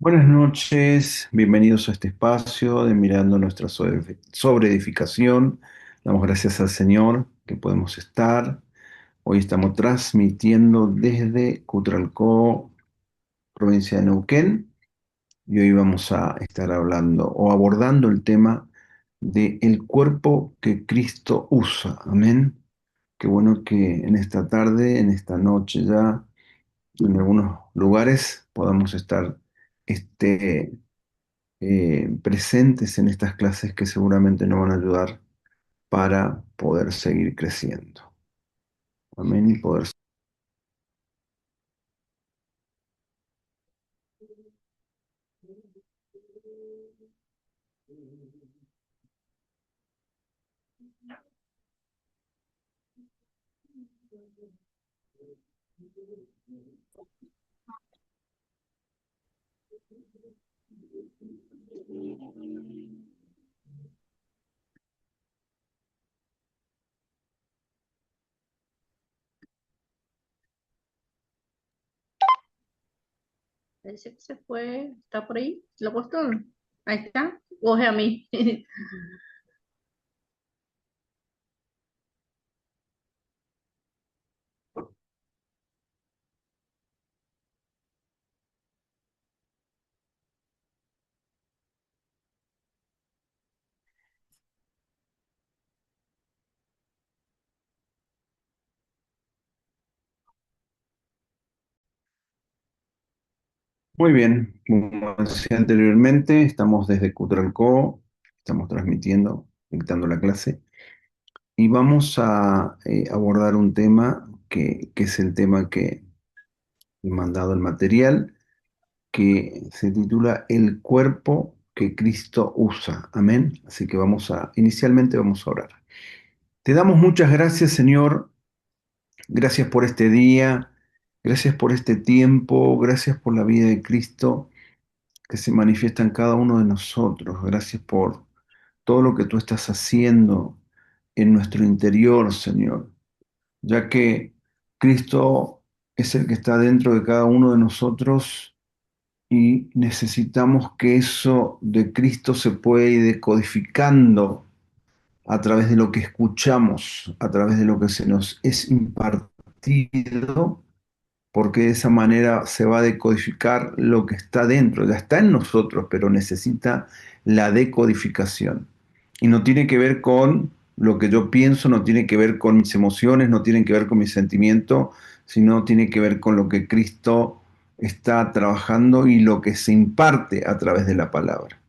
Buenas noches, bienvenidos a este espacio de Mirando nuestra sobre edificación. Damos gracias al Señor que podemos estar. Hoy estamos transmitiendo desde Cutralcó, provincia de Neuquén, y hoy vamos a estar hablando o abordando el tema de el cuerpo que Cristo usa. Amén. Qué bueno que en esta tarde, en esta noche ya, en algunos lugares podamos estar este, presentes en estas clases que seguramente nos van a ayudar para poder seguir creciendo. Amén. Y poder. Parece que se fue, está por ahí, el apóstol. Ahí está, o es a mí. Muy bien, como decía anteriormente, estamos desde Cutralcó, estamos transmitiendo, dictando la clase, y vamos a abordar un tema que es el tema que he mandado el material, que se titula El cuerpo que Cristo usa. Amén. Así que inicialmente vamos a orar. Te damos muchas gracias, Señor. Gracias por este día, gracias por este tiempo, gracias por la vida de Cristo que se manifiesta en cada uno de nosotros. Gracias por todo lo que tú estás haciendo en nuestro interior, Señor, ya que Cristo es el que está dentro de cada uno de nosotros y necesitamos que eso de Cristo se pueda ir decodificando a través de lo que escuchamos, a través de lo que se nos es impartido, porque de esa manera se va a decodificar lo que está dentro, ya está en nosotros, pero necesita la decodificación. Y no tiene que ver con lo que yo pienso, no tiene que ver con mis emociones, no tiene que ver con mi sentimiento, sino tiene que ver con lo que Cristo está trabajando y lo que se imparte a través de la palabra.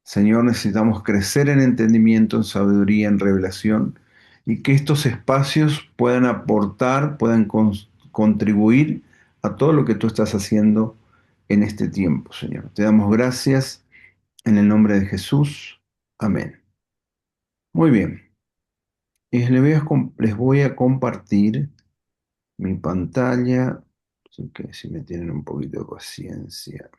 Señor, necesitamos crecer en entendimiento, en sabiduría, en revelación, y que estos espacios puedan aportar, puedan contribuir a todo lo que tú estás haciendo en este tiempo, Señor. Te damos gracias en el nombre de Jesús. Amén. Muy bien. Les voy a compartir mi pantalla, así que si me tienen un poquito de paciencia.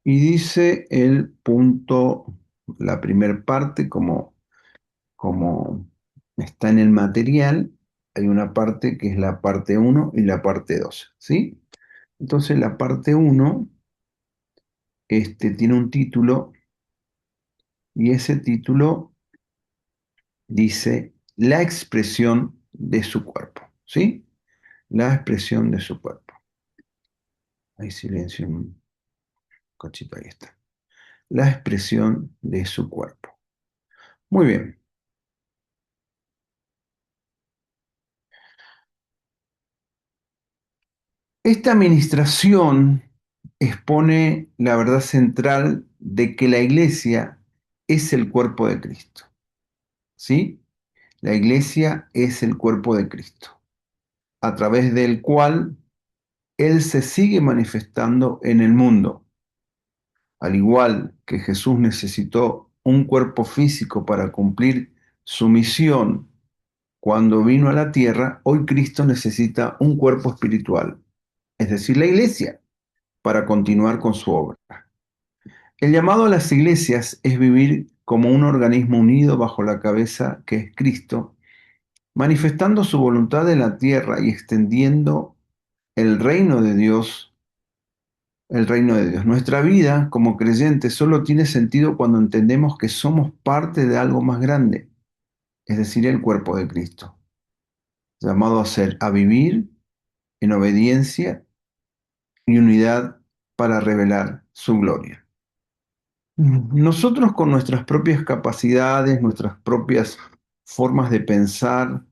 Y dice el punto, la primera parte, como está en el material, hay una parte que es la parte uno y la parte 2, ¿sí? Entonces la parte uno tiene un título y ese título dice la expresión de su cuerpo, ¿sí? La expresión de su cuerpo. Hay silencio un cachito, ahí está. La expresión de su cuerpo. Muy bien. Esta administración expone la verdad central de que la iglesia es el cuerpo de Cristo. ¿Sí? La iglesia es el cuerpo de Cristo, a través del cual Él se sigue manifestando en el mundo. Al igual que Jesús necesitó un cuerpo físico para cumplir su misión cuando vino a la tierra, hoy Cristo necesita un cuerpo espiritual, es decir, la iglesia, para continuar con su obra. El llamado a las iglesias es vivir como un organismo unido bajo la cabeza que es Cristo, manifestando su voluntad en la tierra y extendiendo el reino de Dios, el reino de Dios. Nuestra vida como creyentes solo tiene sentido cuando entendemos que somos parte de algo más grande, es decir, el cuerpo de Cristo, llamado a vivir en obediencia y unidad para revelar su gloria. Nosotros con nuestras propias capacidades, nuestras propias formas de pensar,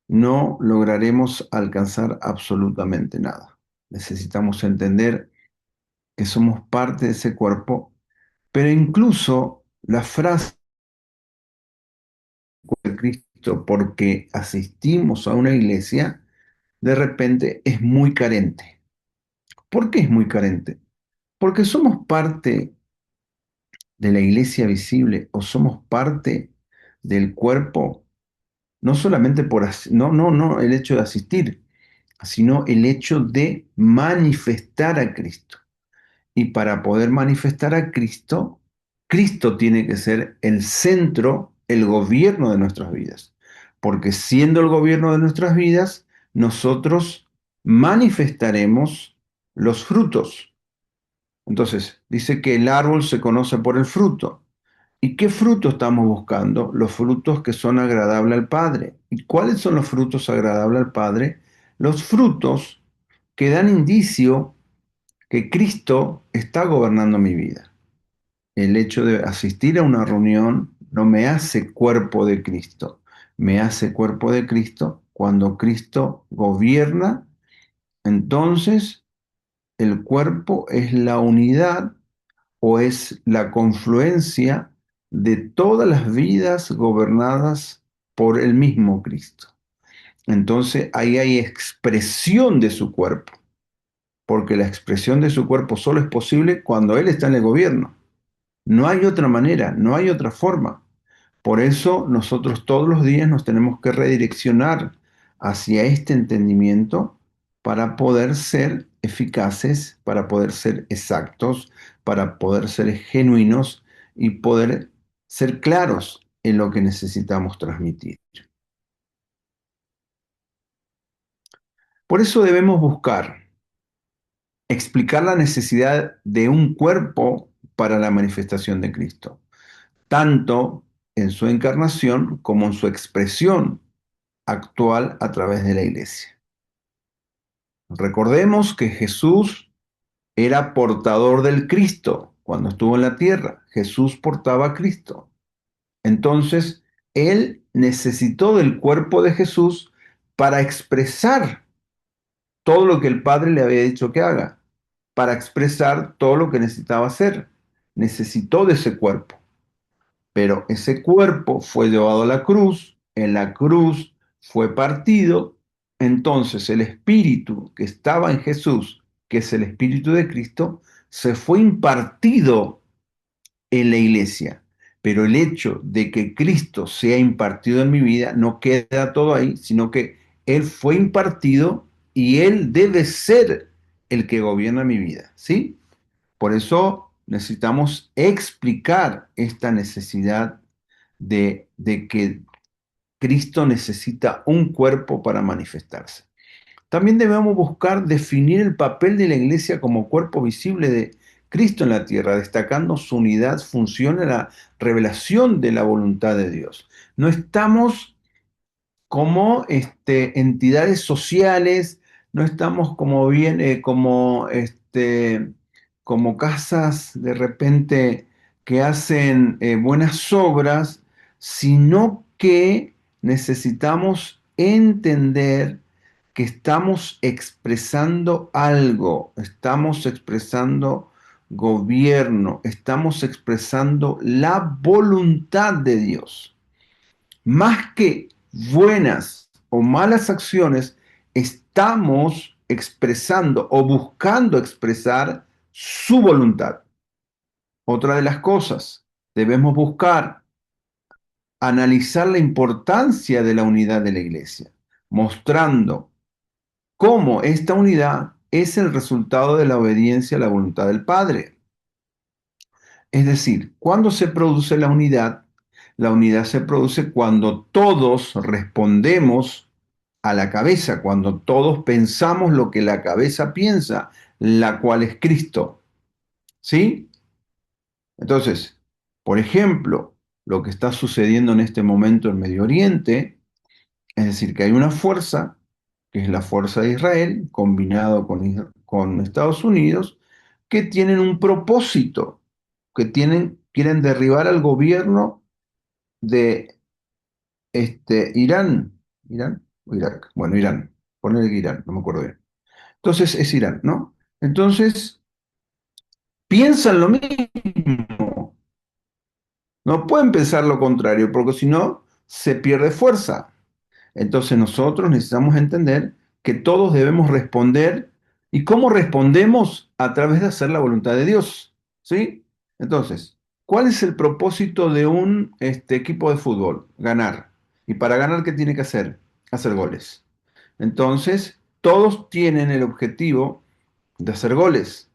no lograremos alcanzar absolutamente nada. Necesitamos entender que somos parte de ese cuerpo, pero incluso la frase de Cristo, porque asistimos a una iglesia, de repente es muy carente. ¿Por qué es muy carente? Porque somos parte de la iglesia visible o somos parte del cuerpo, no solamente no el hecho de asistir, sino el hecho de manifestar a Cristo. Y para poder manifestar a Cristo, Cristo tiene que ser el centro, el gobierno de nuestras vidas. Porque siendo el gobierno de nuestras vidas, nosotros manifestaremos los frutos. Entonces, dice que el árbol se conoce por el fruto. ¿Y qué fruto estamos buscando? Los frutos que son agradables al Padre. ¿Y cuáles son los frutos agradables al Padre? Los frutos que dan indicio que Cristo está gobernando mi vida. El hecho de asistir a una reunión no me hace cuerpo de Cristo. Me hace cuerpo de Cristo cuando Cristo gobierna. Entonces, el cuerpo es la unidad o es la confluencia de todas las vidas gobernadas por el mismo Cristo. Entonces ahí hay expresión de su cuerpo, porque la expresión de su cuerpo solo es posible cuando Él está en el gobierno. No hay otra manera, no hay otra forma. Por eso nosotros todos los días nos tenemos que redireccionar hacia este entendimiento para poder ser eficaces, para poder ser exactos, para poder ser genuinos y poder ser claros en lo que necesitamos transmitir. Por eso debemos buscar explicar la necesidad de un cuerpo para la manifestación de Cristo, tanto en su encarnación como en su expresión actual a través de la iglesia. Recordemos que Jesús era portador del Cristo cuando estuvo en la tierra. Jesús portaba a Cristo. Entonces, él necesitó del cuerpo de Jesús para expresar todo lo que el Padre le había dicho que haga, para expresar todo lo que necesitaba hacer. Necesitó de ese cuerpo. Pero ese cuerpo fue llevado a la cruz, en la cruz fue partido, entonces el espíritu que estaba en Jesús, que es el espíritu de Cristo, se fue impartido en la iglesia. Pero el hecho de que Cristo sea impartido en mi vida no queda todo ahí, sino que Él fue impartido y Él debe ser el que gobierna mi vida, ¿sí? Por eso necesitamos explicar esta necesidad de que Cristo necesita un cuerpo para manifestarse. También debemos buscar definir el papel de la iglesia como cuerpo visible de Cristo en la tierra, destacando su unidad, función en la revelación de la voluntad de Dios. No estamos como entidades sociales, no estamos como bien, como casas de repente que hacen buenas obras, sino que necesitamos entender que estamos expresando algo, estamos expresando gobierno, estamos expresando la voluntad de Dios. Más que buenas o malas acciones, estamos expresando o buscando expresar su voluntad. Otra de las cosas, debemos buscar analizar la importancia de la unidad de la iglesia, mostrando cómo esta unidad es el resultado de la obediencia a la voluntad del Padre. Es decir, ¿cuándo se produce la unidad? La unidad se produce cuando todos respondemos a la cabeza, cuando todos pensamos lo que la cabeza piensa, la cual es Cristo. ¿Sí? Entonces, por ejemplo, lo que está sucediendo en este momento en Medio Oriente, es decir, que hay una fuerza, que es la fuerza de Israel, combinado con Estados Unidos, que tienen un propósito, quieren derribar al gobierno de Irán. ¿Irán o Irak? Bueno, Irán. Ponerle que Irán, no me acuerdo bien. Entonces es Irán, ¿no? Entonces piensan lo mismo. No pueden pensar lo contrario, porque si no, se pierde fuerza. Entonces nosotros necesitamos entender que todos debemos responder. ¿Y cómo respondemos? A través de hacer la voluntad de Dios. ¿Sí? Entonces, ¿cuál es el propósito de un equipo de fútbol? Ganar. ¿Y para ganar qué tiene que hacer? Hacer goles. Entonces, todos tienen el objetivo de hacer goles.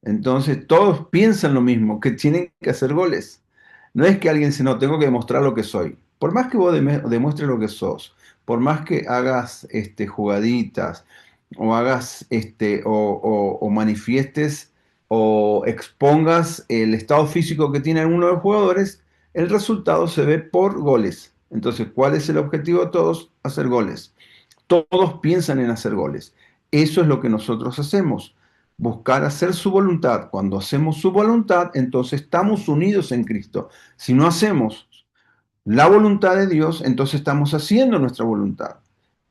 Entonces todos piensan lo mismo, que tienen que hacer goles. No es que alguien se no, tengo que demostrar lo que soy. Por más que vos demuestres lo que sos, por más que hagas jugaditas, o hagas o manifiestes o expongas el estado físico que tiene alguno de los jugadores, el resultado se ve por goles. Entonces, ¿cuál es el objetivo de todos? Hacer goles. Todos piensan en hacer goles. Eso es lo que nosotros hacemos. Buscar hacer su voluntad. Cuando hacemos su voluntad, entonces estamos unidos en Cristo. Si no hacemos la voluntad de Dios, entonces estamos haciendo nuestra voluntad.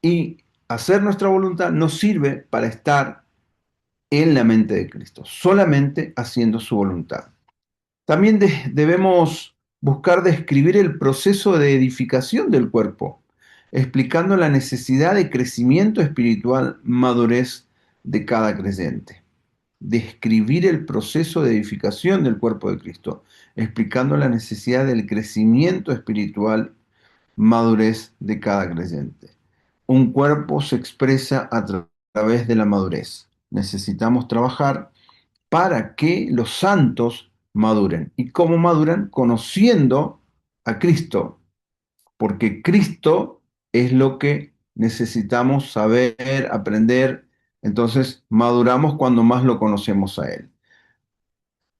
Y hacer nuestra voluntad nos sirve para estar en la mente de Cristo, solamente haciendo su voluntad. También debemos buscar describir el proceso de edificación del cuerpo, explicando la necesidad de crecimiento espiritual, madurez de cada creyente. Describir el proceso de edificación del cuerpo de Cristo, explicando la necesidad del crecimiento espiritual, madurez de cada creyente. Un cuerpo se expresa a través de la madurez. Necesitamos trabajar para que los santos maduren. ¿Y cómo maduran? Conociendo a Cristo, porque Cristo es lo que necesitamos saber, aprender. Entonces, maduramos cuando más lo conocemos a Él.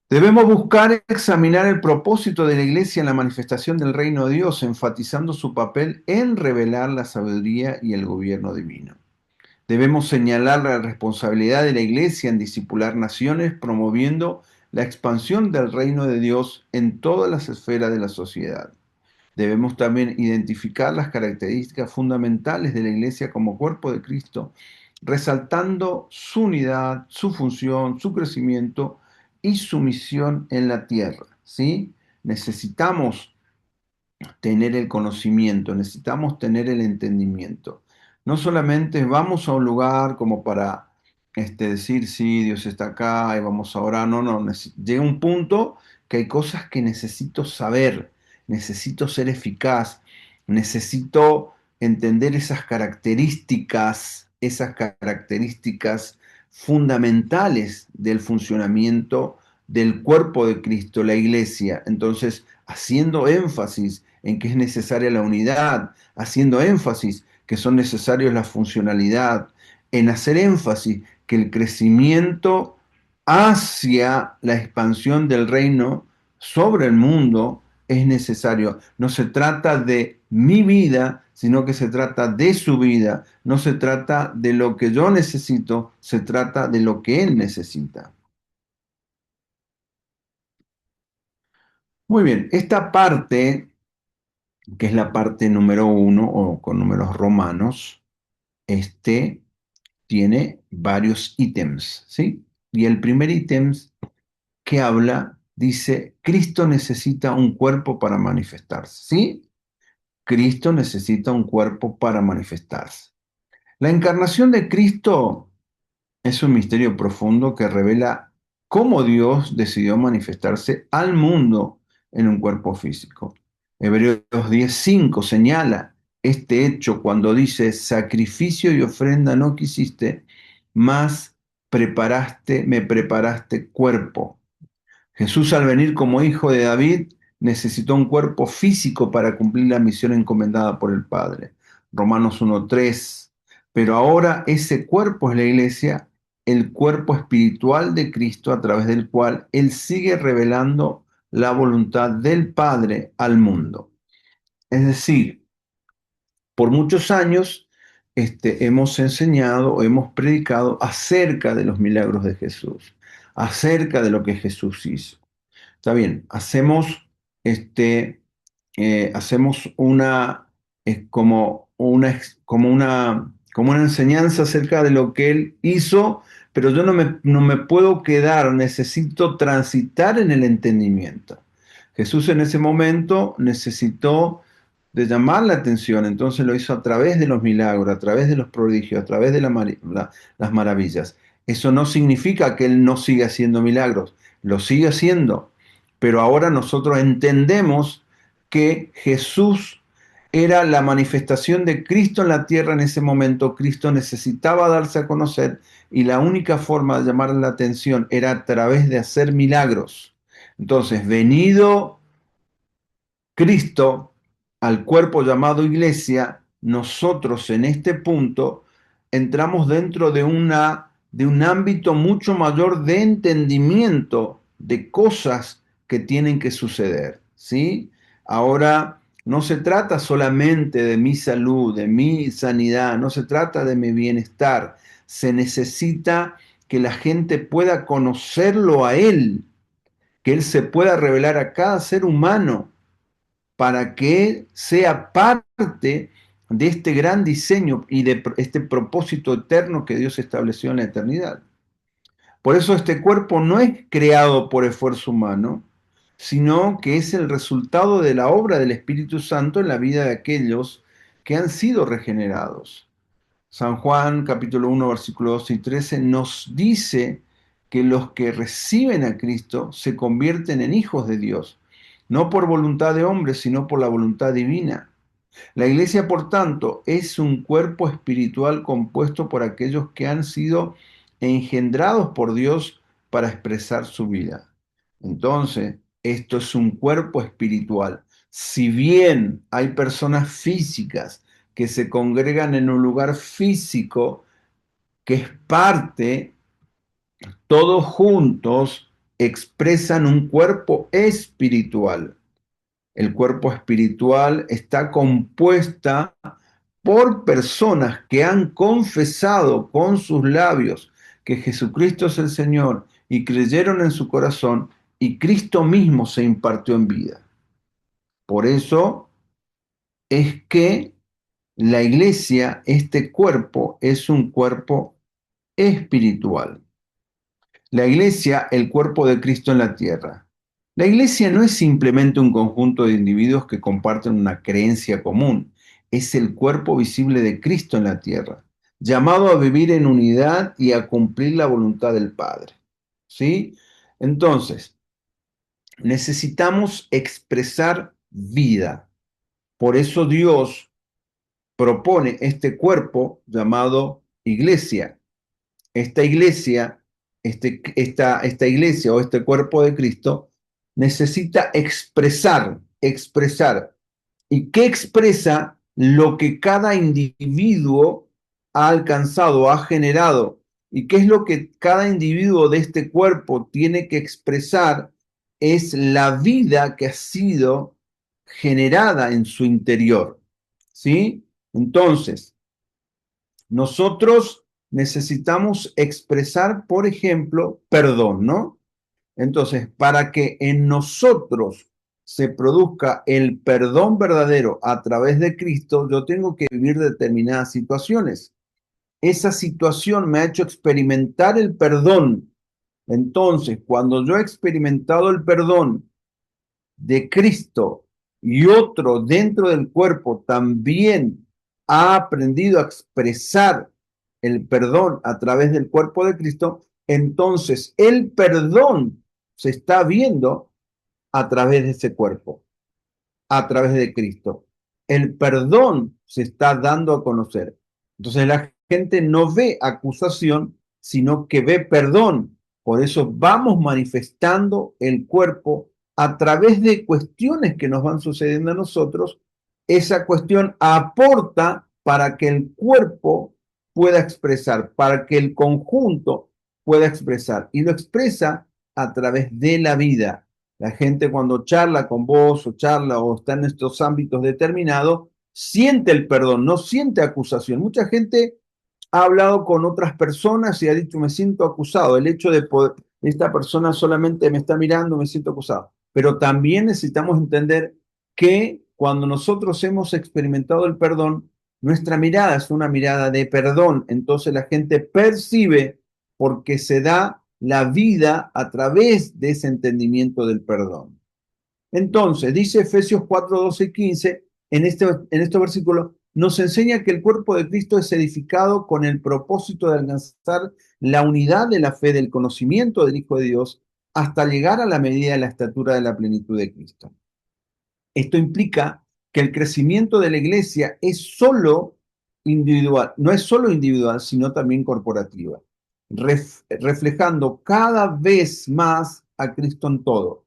Debemos buscar examinar el propósito de la iglesia en la manifestación del reino de Dios, enfatizando su papel en revelar la sabiduría y el gobierno divino. Debemos señalar la responsabilidad de la Iglesia en discipular naciones, promoviendo la expansión del reino de Dios en todas las esferas de la sociedad. Debemos también identificar las características fundamentales de la Iglesia como cuerpo de Cristo, resaltando su unidad, su función, su crecimiento y su misión en la tierra. ¿Sí? Necesitamos tener el conocimiento, necesitamos tener el entendimiento. No solamente vamos a un lugar como para decir, sí, Dios está acá y vamos a orar, no, no, llega un punto que hay cosas que necesito saber, necesito ser eficaz, necesito entender esas características fundamentales del funcionamiento del cuerpo de Cristo, la iglesia. Entonces, haciendo énfasis en que es necesaria la unidad, haciendo énfasis que son necesarios la funcionalidad, en hacer énfasis que el crecimiento hacia la expansión del reino sobre el mundo es necesario. No se trata de mi vida, sino que se trata de su vida. No se trata de lo que yo necesito, se trata de lo que él necesita. Muy bien, esta parte, que es la parte número uno, o con números romanos, este tiene varios ítems, ¿sí? Y el primer ítem que habla dice, Cristo necesita un cuerpo para manifestarse, ¿sí? Cristo necesita un cuerpo para manifestarse. La encarnación de Cristo es un misterio profundo que revela cómo Dios decidió manifestarse al mundo en un cuerpo físico. Hebreos 10:5 señala este hecho cuando dice, sacrificio y ofrenda no quisiste, mas me preparaste cuerpo. Jesús, al venir como hijo de David, necesitó un cuerpo físico para cumplir la misión encomendada por el Padre. Romanos 1:3. Pero ahora ese cuerpo es la iglesia, el cuerpo espiritual de Cristo, a través del cual Él sigue revelando la voluntad del Padre al mundo. Es decir, por muchos años hemos enseñado, hemos predicado acerca de los milagros de Jesús, acerca de lo que Jesús hizo. Está bien, hacemos una, como una enseñanza acerca de lo que él hizo, pero yo no me puedo quedar, necesito transitar en el entendimiento. Jesús en ese momento necesitó de llamar la atención, entonces lo hizo a través de los milagros, a través de los prodigios, a través de las maravillas. Eso no significa que él no siga haciendo milagros, lo sigue haciendo, pero ahora nosotros entendemos que Jesús era la manifestación de Cristo en la tierra en ese momento. Cristo necesitaba darse a conocer y la única forma de llamar la atención era a través de hacer milagros. Entonces, venido Cristo al cuerpo llamado iglesia, nosotros en este punto entramos dentro de un ámbito mucho mayor de entendimiento de cosas que tienen que suceder, ¿sí? Ahora no se trata solamente de mi salud, de mi sanidad, no se trata de mi bienestar, se necesita que la gente pueda conocerlo a Él, que Él se pueda revelar a cada ser humano para que sea parte de este gran diseño y de este propósito eterno que Dios estableció en la eternidad. Por eso este cuerpo no es creado por esfuerzo humano, sino que es el resultado de la obra del Espíritu Santo en la vida de aquellos que han sido regenerados. San Juan capítulo 1 versículos 12 y 13 nos dice que los que reciben a Cristo se convierten en hijos de Dios, no por voluntad de hombres, sino por la voluntad divina. La iglesia, por tanto, es un cuerpo espiritual compuesto por aquellos que han sido engendrados por Dios para expresar su vida. Entonces, esto es un cuerpo espiritual. Si bien hay personas físicas que se congregan en un lugar físico, que es parte, todos juntos expresan un cuerpo espiritual. El cuerpo espiritual está compuesta por personas que han confesado con sus labios que Jesucristo es el Señor y creyeron en su corazón y Cristo mismo se impartió en vida. Por eso es que la iglesia, este cuerpo, es un cuerpo espiritual. La iglesia, el cuerpo de Cristo en la tierra. La iglesia no es simplemente un conjunto de individuos que comparten una creencia común, es el cuerpo visible de Cristo en la tierra, llamado a vivir en unidad y a cumplir la voluntad del Padre. ¿Sí? Entonces, necesitamos expresar vida. Por eso Dios propone este cuerpo llamado iglesia. Esta iglesia, esta iglesia o este cuerpo de Cristo necesita expresar. ¿Y qué expresa? Lo que cada individuo ha alcanzado, ha generado. ¿Y qué es lo que cada individuo de este cuerpo tiene que expresar? Es la vida que ha sido generada en su interior. ¿Sí? Entonces, nosotros necesitamos expresar, por ejemplo, perdón, ¿no? Entonces, para que en nosotros se produzca el perdón verdadero a través de Cristo, yo tengo que vivir determinadas situaciones. Esa situación me ha hecho experimentar el perdón. Entonces, cuando yo he experimentado el perdón de Cristo y otro dentro del cuerpo también ha aprendido a expresar el perdón a través del cuerpo de Cristo, entonces el perdón se está viendo a través de ese cuerpo, a través de Cristo. El perdón se está dando a conocer. Entonces la gente no ve acusación, sino que ve perdón, Por eso vamos manifestando el cuerpo a través de cuestiones que nos van sucediendo a nosotros. Esa cuestión aporta para que el cuerpo pueda expresar, para que el conjunto pueda expresar. Y lo expresa a través de la vida. La gente cuando charla con vos o charla o está en estos ámbitos determinados, siente el perdón, no siente acusación. Mucha gente ha hablado con otras personas y ha dicho, me siento acusado. El hecho de poder, esta persona solamente me está mirando, me siento acusado. Pero también necesitamos entender que cuando nosotros hemos experimentado el perdón, nuestra mirada es una mirada de perdón. Entonces la gente percibe porque se da la vida a través de ese entendimiento del perdón. Entonces, dice Efesios 4, 12 y 15, en este versículo, nos enseña que el cuerpo de Cristo es edificado con el propósito de alcanzar la unidad de la fe, del conocimiento del Hijo de Dios, hasta llegar a la medida de la estatura de la plenitud de Cristo. Esto implica que el crecimiento de la iglesia es solo individual, no es solo individual, sino también corporativa, reflejando cada vez más a Cristo en todo.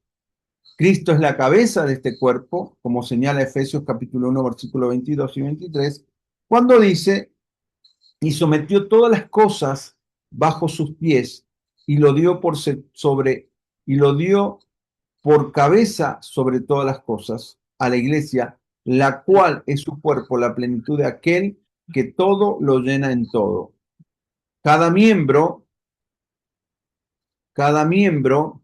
Cristo es la cabeza de este cuerpo, como señala Efesios capítulo 1, versículo 22 y 23, cuando dice, y sometió todas las cosas bajo sus pies, y lo dio y lo dio por cabeza sobre todas las cosas a la iglesia, la cual es su cuerpo, la plenitud de aquel que todo lo llena en todo. Cada miembro, cada miembro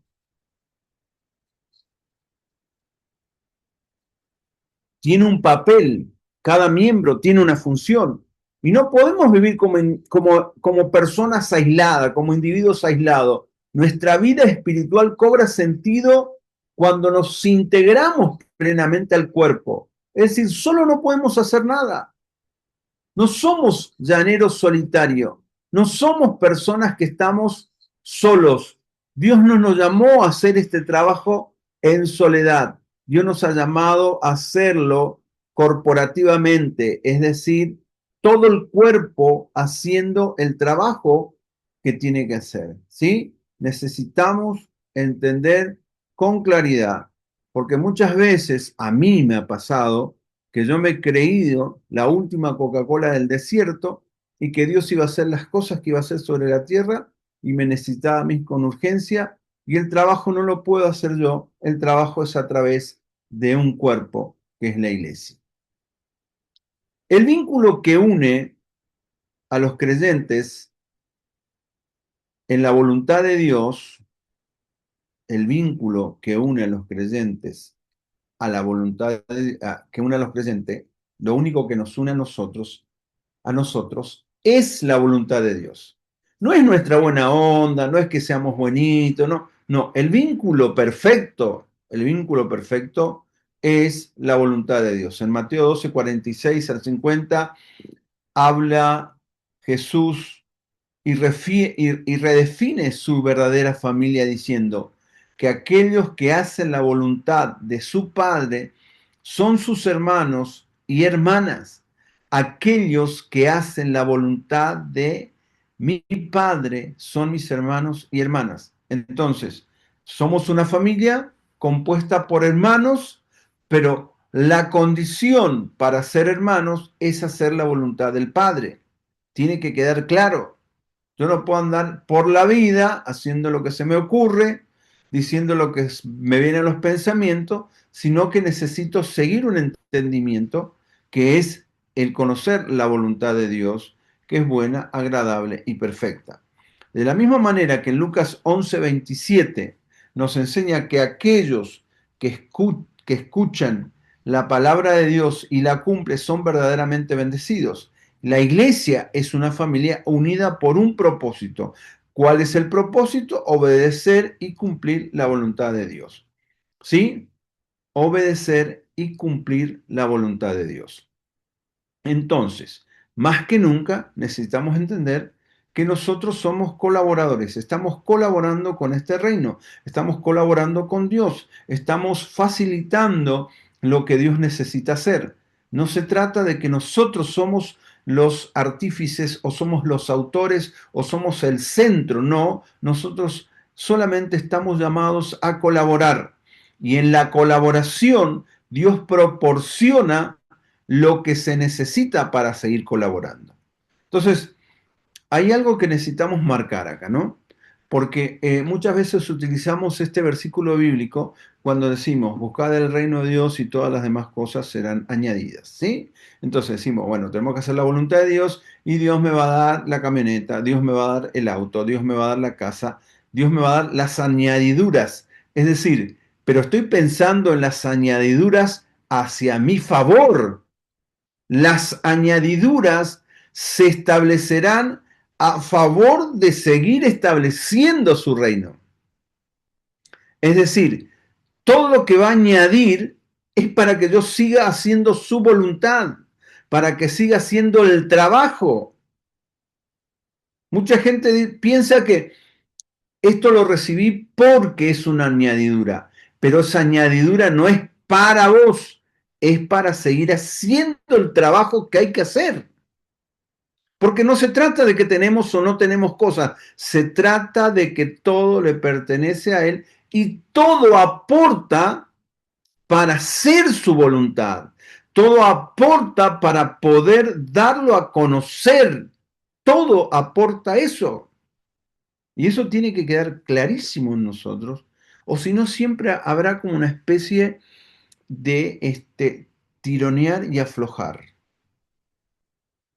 tiene un papel, cada miembro tiene una función. Y no podemos vivir como personas aisladas, como individuos aislados. Nuestra vida espiritual cobra sentido cuando nos integramos plenamente al cuerpo. Es decir, solo no podemos hacer nada. No somos llaneros solitarios, no somos personas que estamos solos. Dios no nos llamó a hacer este trabajo en soledad. Dios nos ha llamado a hacerlo corporativamente, es decir, todo el cuerpo haciendo el trabajo que tiene que hacer. ¿Sí? Necesitamos entender con claridad, porque muchas veces a mí me ha pasado que yo me he creído la última Coca-Cola del desierto y que Dios iba a hacer las cosas que iba a hacer sobre la tierra y me necesitaba a mí con urgencia y el trabajo no lo puedo hacer yo, el trabajo es a través de un cuerpo que es la iglesia. El vínculo que une a los creyentes en la voluntad de Dios, el vínculo que une a los creyentes a la voluntad que une a los creyentes, lo único que nos une a nosotros es la voluntad de Dios. No es nuestra buena onda, no es que seamos bonitos, no, no, el vínculo perfecto es la voluntad de Dios. En Mateo 12, 46 al 50 habla Jesús y redefine su verdadera familia diciendo que aquellos que hacen la voluntad de su Padre son sus hermanos y hermanas. Aquellos que hacen la voluntad de mi Padre son mis hermanos y hermanas. Entonces, somos una familia compuesta por hermanos, pero la condición para ser hermanos es hacer la voluntad del Padre. Tiene que quedar claro. Yo no puedo andar por la vida haciendo lo que se me ocurre, diciendo lo que me viene a los pensamientos, sino que necesito seguir un entendimiento que es el conocer la voluntad de Dios, que es buena, agradable y perfecta. De la misma manera que en Lucas 11:27 nos enseña que aquellos que escuchan la palabra de Dios y la cumplen son verdaderamente bendecidos. La iglesia es una familia unida por un propósito. ¿Cuál es el propósito? Obedecer y cumplir la voluntad de Dios. ¿Sí? Obedecer y cumplir la voluntad de Dios. Entonces, más que nunca necesitamos entender que nosotros somos colaboradores, estamos colaborando con este reino, estamos colaborando con Dios, estamos facilitando lo que Dios necesita hacer. No se trata de que nosotros somos los artífices o somos los autores o somos el centro, no, nosotros solamente estamos llamados a colaborar. Y en la colaboración, Dios proporciona lo que se necesita para seguir colaborando. Entonces, hay algo que necesitamos marcar acá, ¿no? Porque muchas veces utilizamos este versículo bíblico cuando decimos, buscad el reino de Dios y todas las demás cosas serán añadidas, ¿sí? Entonces decimos, bueno, tenemos que hacer la voluntad de Dios y Dios me va a dar la camioneta, Dios me va a dar el auto, Dios me va a dar la casa, Dios me va a dar las añadiduras. Es decir, pero estoy pensando en las añadiduras hacia mi favor. Las añadiduras se establecerán a favor de seguir estableciendo su reino. Es decir, todo lo que va a añadir es para que yo siga haciendo su voluntad, para que siga haciendo el trabajo. Mucha gente piensa que esto lo recibí porque es una añadidura, pero esa añadidura no es para vos, es para seguir haciendo el trabajo que hay que hacer. Porque no se trata de que tenemos o no tenemos cosas, se trata de que todo le pertenece a Él y todo aporta para hacer su voluntad. Todo aporta para poder darlo a conocer. Todo aporta eso. Y eso tiene que quedar clarísimo en nosotros. O si no, siempre habrá como una especie de tironear y aflojar.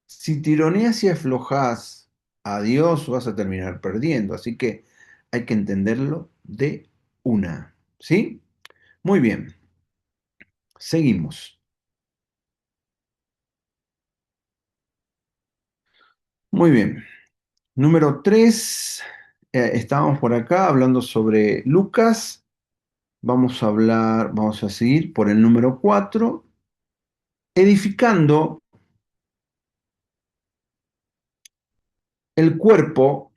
Si tironeas y aflojas a Dios, vas a terminar perdiendo. Así que hay que entenderlo de una. ¿Sí? Muy bien. Seguimos. Muy bien. Número 3. Estábamos por acá hablando sobre Lucas. Vamos a seguir por el número 4. Edificando el cuerpo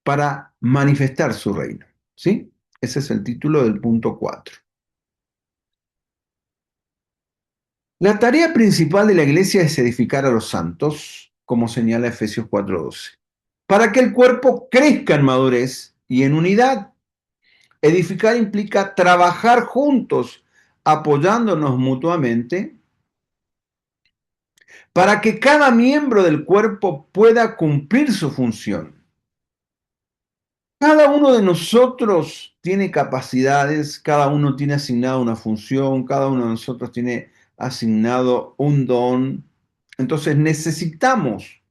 para manifestar su reino. ¿Sí? Ese es el título del punto 4. La tarea principal de la iglesia es edificar a los santos, como señala Efesios 4:12, para que el cuerpo crezca en madurez y en unidad. Edificar implica trabajar juntos, apoyándonos mutuamente, para que cada miembro del cuerpo pueda cumplir su función. Cada uno de nosotros tiene capacidades, cada uno tiene asignado una función, cada uno de nosotros tiene asignado un don. Entonces necesitamos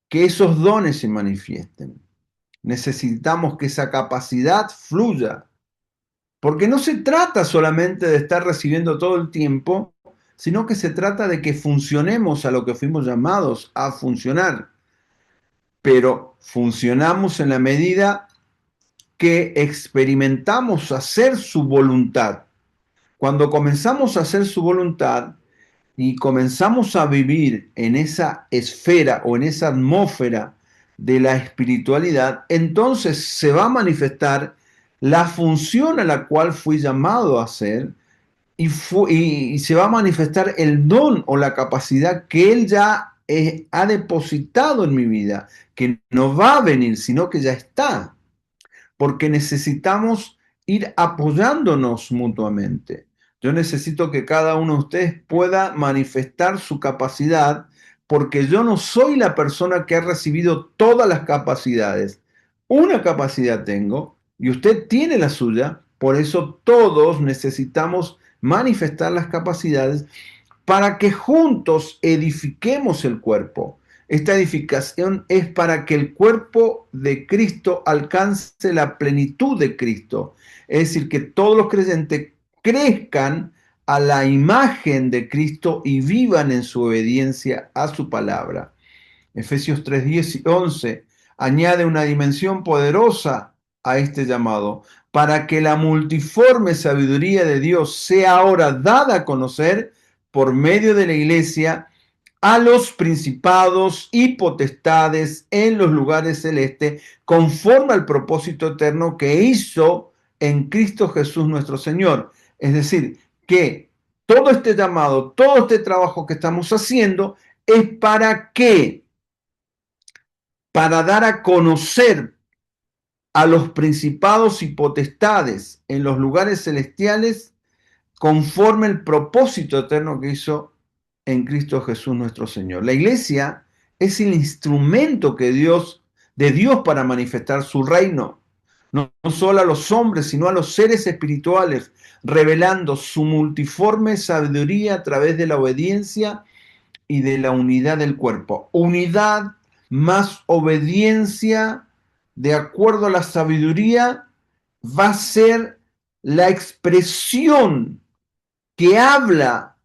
que esos dones se manifiesten. Necesitamos que esa capacidad fluya. Porque no se trata solamente de estar recibiendo todo el tiempo, sino que se trata de que funcionemos a lo que fuimos llamados a funcionar. Pero funcionamos en la medida que experimentamos hacer su voluntad. Cuando comenzamos a hacer su voluntad y comenzamos a vivir en esa esfera o en esa atmósfera de la espiritualidad, entonces se va a manifestar la función a la cual fui llamado a hacer y se va a manifestar el don o la capacidad que Él ya ha depositado en mi vida, que no va a venir, sino que ya está, porque necesitamos ir apoyándonos mutuamente. Yo necesito que cada uno de ustedes pueda manifestar su capacidad, porque yo no soy la persona que ha recibido todas las capacidades. Una capacidad tengo y usted tiene la suya, por eso todos necesitamos manifestar las capacidades para que juntos edifiquemos el cuerpo. Esta edificación es para que el cuerpo de Cristo alcance la plenitud de Cristo. Es decir, que todos los creyentes crezcan a la imagen de Cristo y vivan en su obediencia a su palabra. Efesios 3, 10 y 11 añade una dimensión poderosa a este llamado, para que la multiforme sabiduría de Dios sea ahora dada a conocer por medio de la iglesia a los principados y potestades en los lugares celestes, conforme al propósito eterno que hizo en Cristo Jesús nuestro Señor. Es decir, que todo este llamado, todo este trabajo que estamos haciendo es para que para dar a conocer a los principados y potestades en los lugares celestiales conforme el propósito eterno que hizo en Cristo Jesús nuestro Señor. La iglesia es el instrumento de Dios para manifestar su reino, no solo a los hombres, sino a los seres espirituales, revelando su multiforme sabiduría a través de la obediencia y de la unidad del cuerpo. Unidad más obediencia, de acuerdo a la sabiduría, va a ser la expresión que habla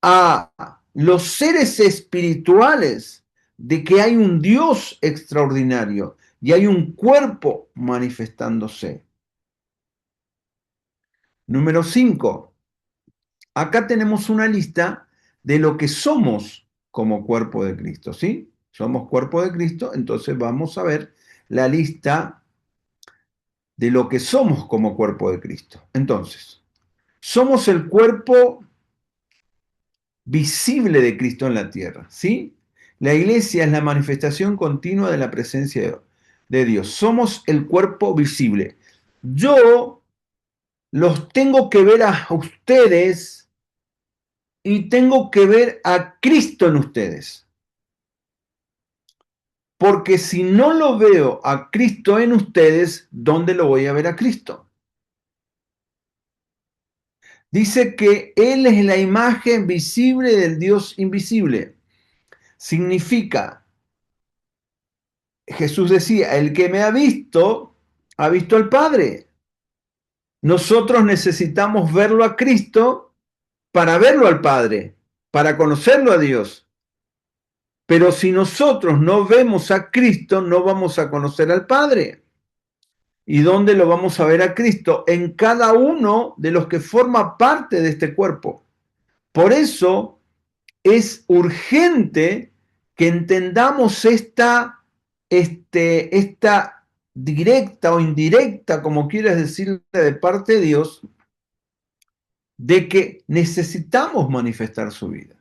a los seres espirituales de que hay un Dios extraordinario y hay un cuerpo manifestándose. Número 5. Acá tenemos una lista de lo que somos como cuerpo de Cristo, ¿sí? Somos cuerpo de Cristo, entonces vamos a ver la lista de lo que somos como cuerpo de Cristo. Entonces, somos el cuerpo visible de Cristo en la tierra, ¿sí? La iglesia es la manifestación continua de la presencia de Dios. Somos el cuerpo visible. Yo los tengo que ver a ustedes y tengo que ver a Cristo en ustedes. Porque si no lo veo a Cristo en ustedes, ¿dónde lo voy a ver a Cristo? Dice que Él es la imagen visible del Dios invisible. Significa, Jesús decía, el que me ha visto al Padre. Nosotros necesitamos verlo a Cristo para verlo al Padre, para conocerlo a Dios. Pero si nosotros no vemos a Cristo, no vamos a conocer al Padre. ¿Y dónde lo vamos a ver a Cristo? En cada uno de los que forma parte de este cuerpo. Por eso es urgente que entendamos esta directa o indirecta, como quieras decir, de parte de Dios, de que necesitamos manifestar su vida.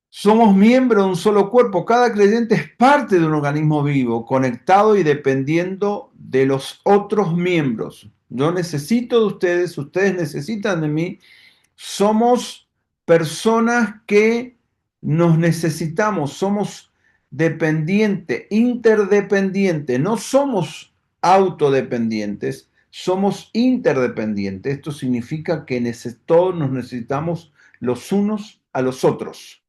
Somos miembros de un solo cuerpo. Cada creyente es parte de un organismo vivo, conectado y dependiendo de los otros miembros. Yo necesito de ustedes, ustedes necesitan de mí. Somos personas que nos necesitamos, somos dependientes, interdependientes, no somos autodependientes, somos interdependientes. Esto significa que todos nos necesitamos los unos a los otros.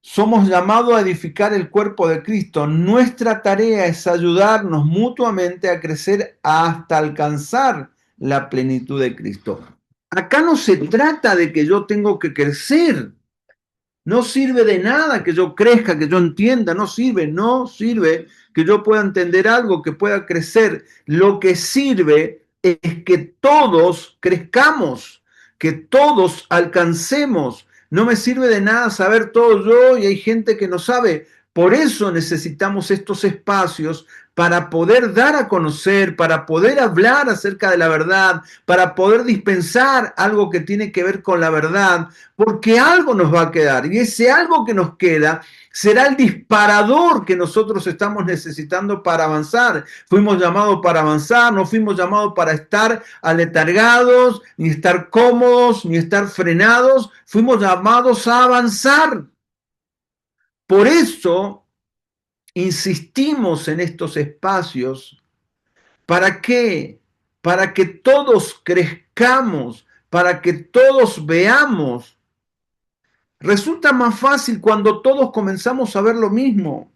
Somos llamados a edificar el cuerpo de Cristo. Nuestra tarea es ayudarnos mutuamente a crecer hasta alcanzar la plenitud de Cristo. Acá no se trata de que yo tengo que crecer. No sirve de nada que yo crezca, que yo entienda. No sirve que yo pueda entender algo, que pueda crecer. Lo que sirve es que todos crezcamos, que todos alcancemos. No me sirve de nada saber todo yo y hay gente que no sabe. Por eso necesitamos estos espacios para poder dar a conocer, para poder hablar acerca de la verdad, para poder dispensar algo que tiene que ver con la verdad, porque algo nos va a quedar y ese algo que nos queda será el disparador que nosotros estamos necesitando para avanzar. Fuimos llamados para avanzar, no fuimos llamados para estar aletargados, ni estar cómodos, ni estar frenados, fuimos llamados a avanzar. Por eso insistimos en estos espacios. ¿Para qué? Para que todos crezcamos, para que todos veamos. Resulta más fácil cuando todos comenzamos a ver lo mismo.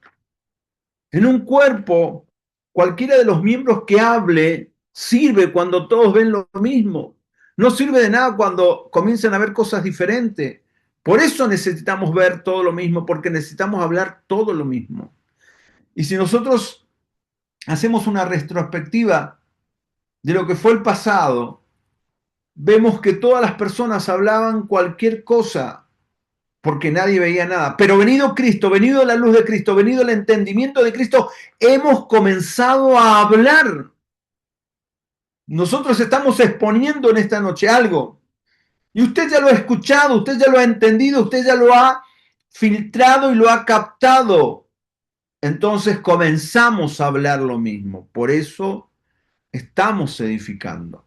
En un cuerpo, cualquiera de los miembros que hable sirve cuando todos ven lo mismo. No sirve de nada cuando comienzan a ver cosas diferentes. Por eso necesitamos ver todo lo mismo, porque necesitamos hablar todo lo mismo. Y si nosotros hacemos una retrospectiva de lo que fue el pasado, vemos que todas las personas hablaban cualquier cosa porque nadie veía nada. Pero venido Cristo, venido la luz de Cristo, venido el entendimiento de Cristo, hemos comenzado a hablar. Nosotros estamos exponiendo en esta noche algo. Y usted ya lo ha escuchado, usted ya lo ha entendido, usted ya lo ha filtrado y lo ha captado. entonces comenzamos a hablar lo mismo. Por eso estamos edificando.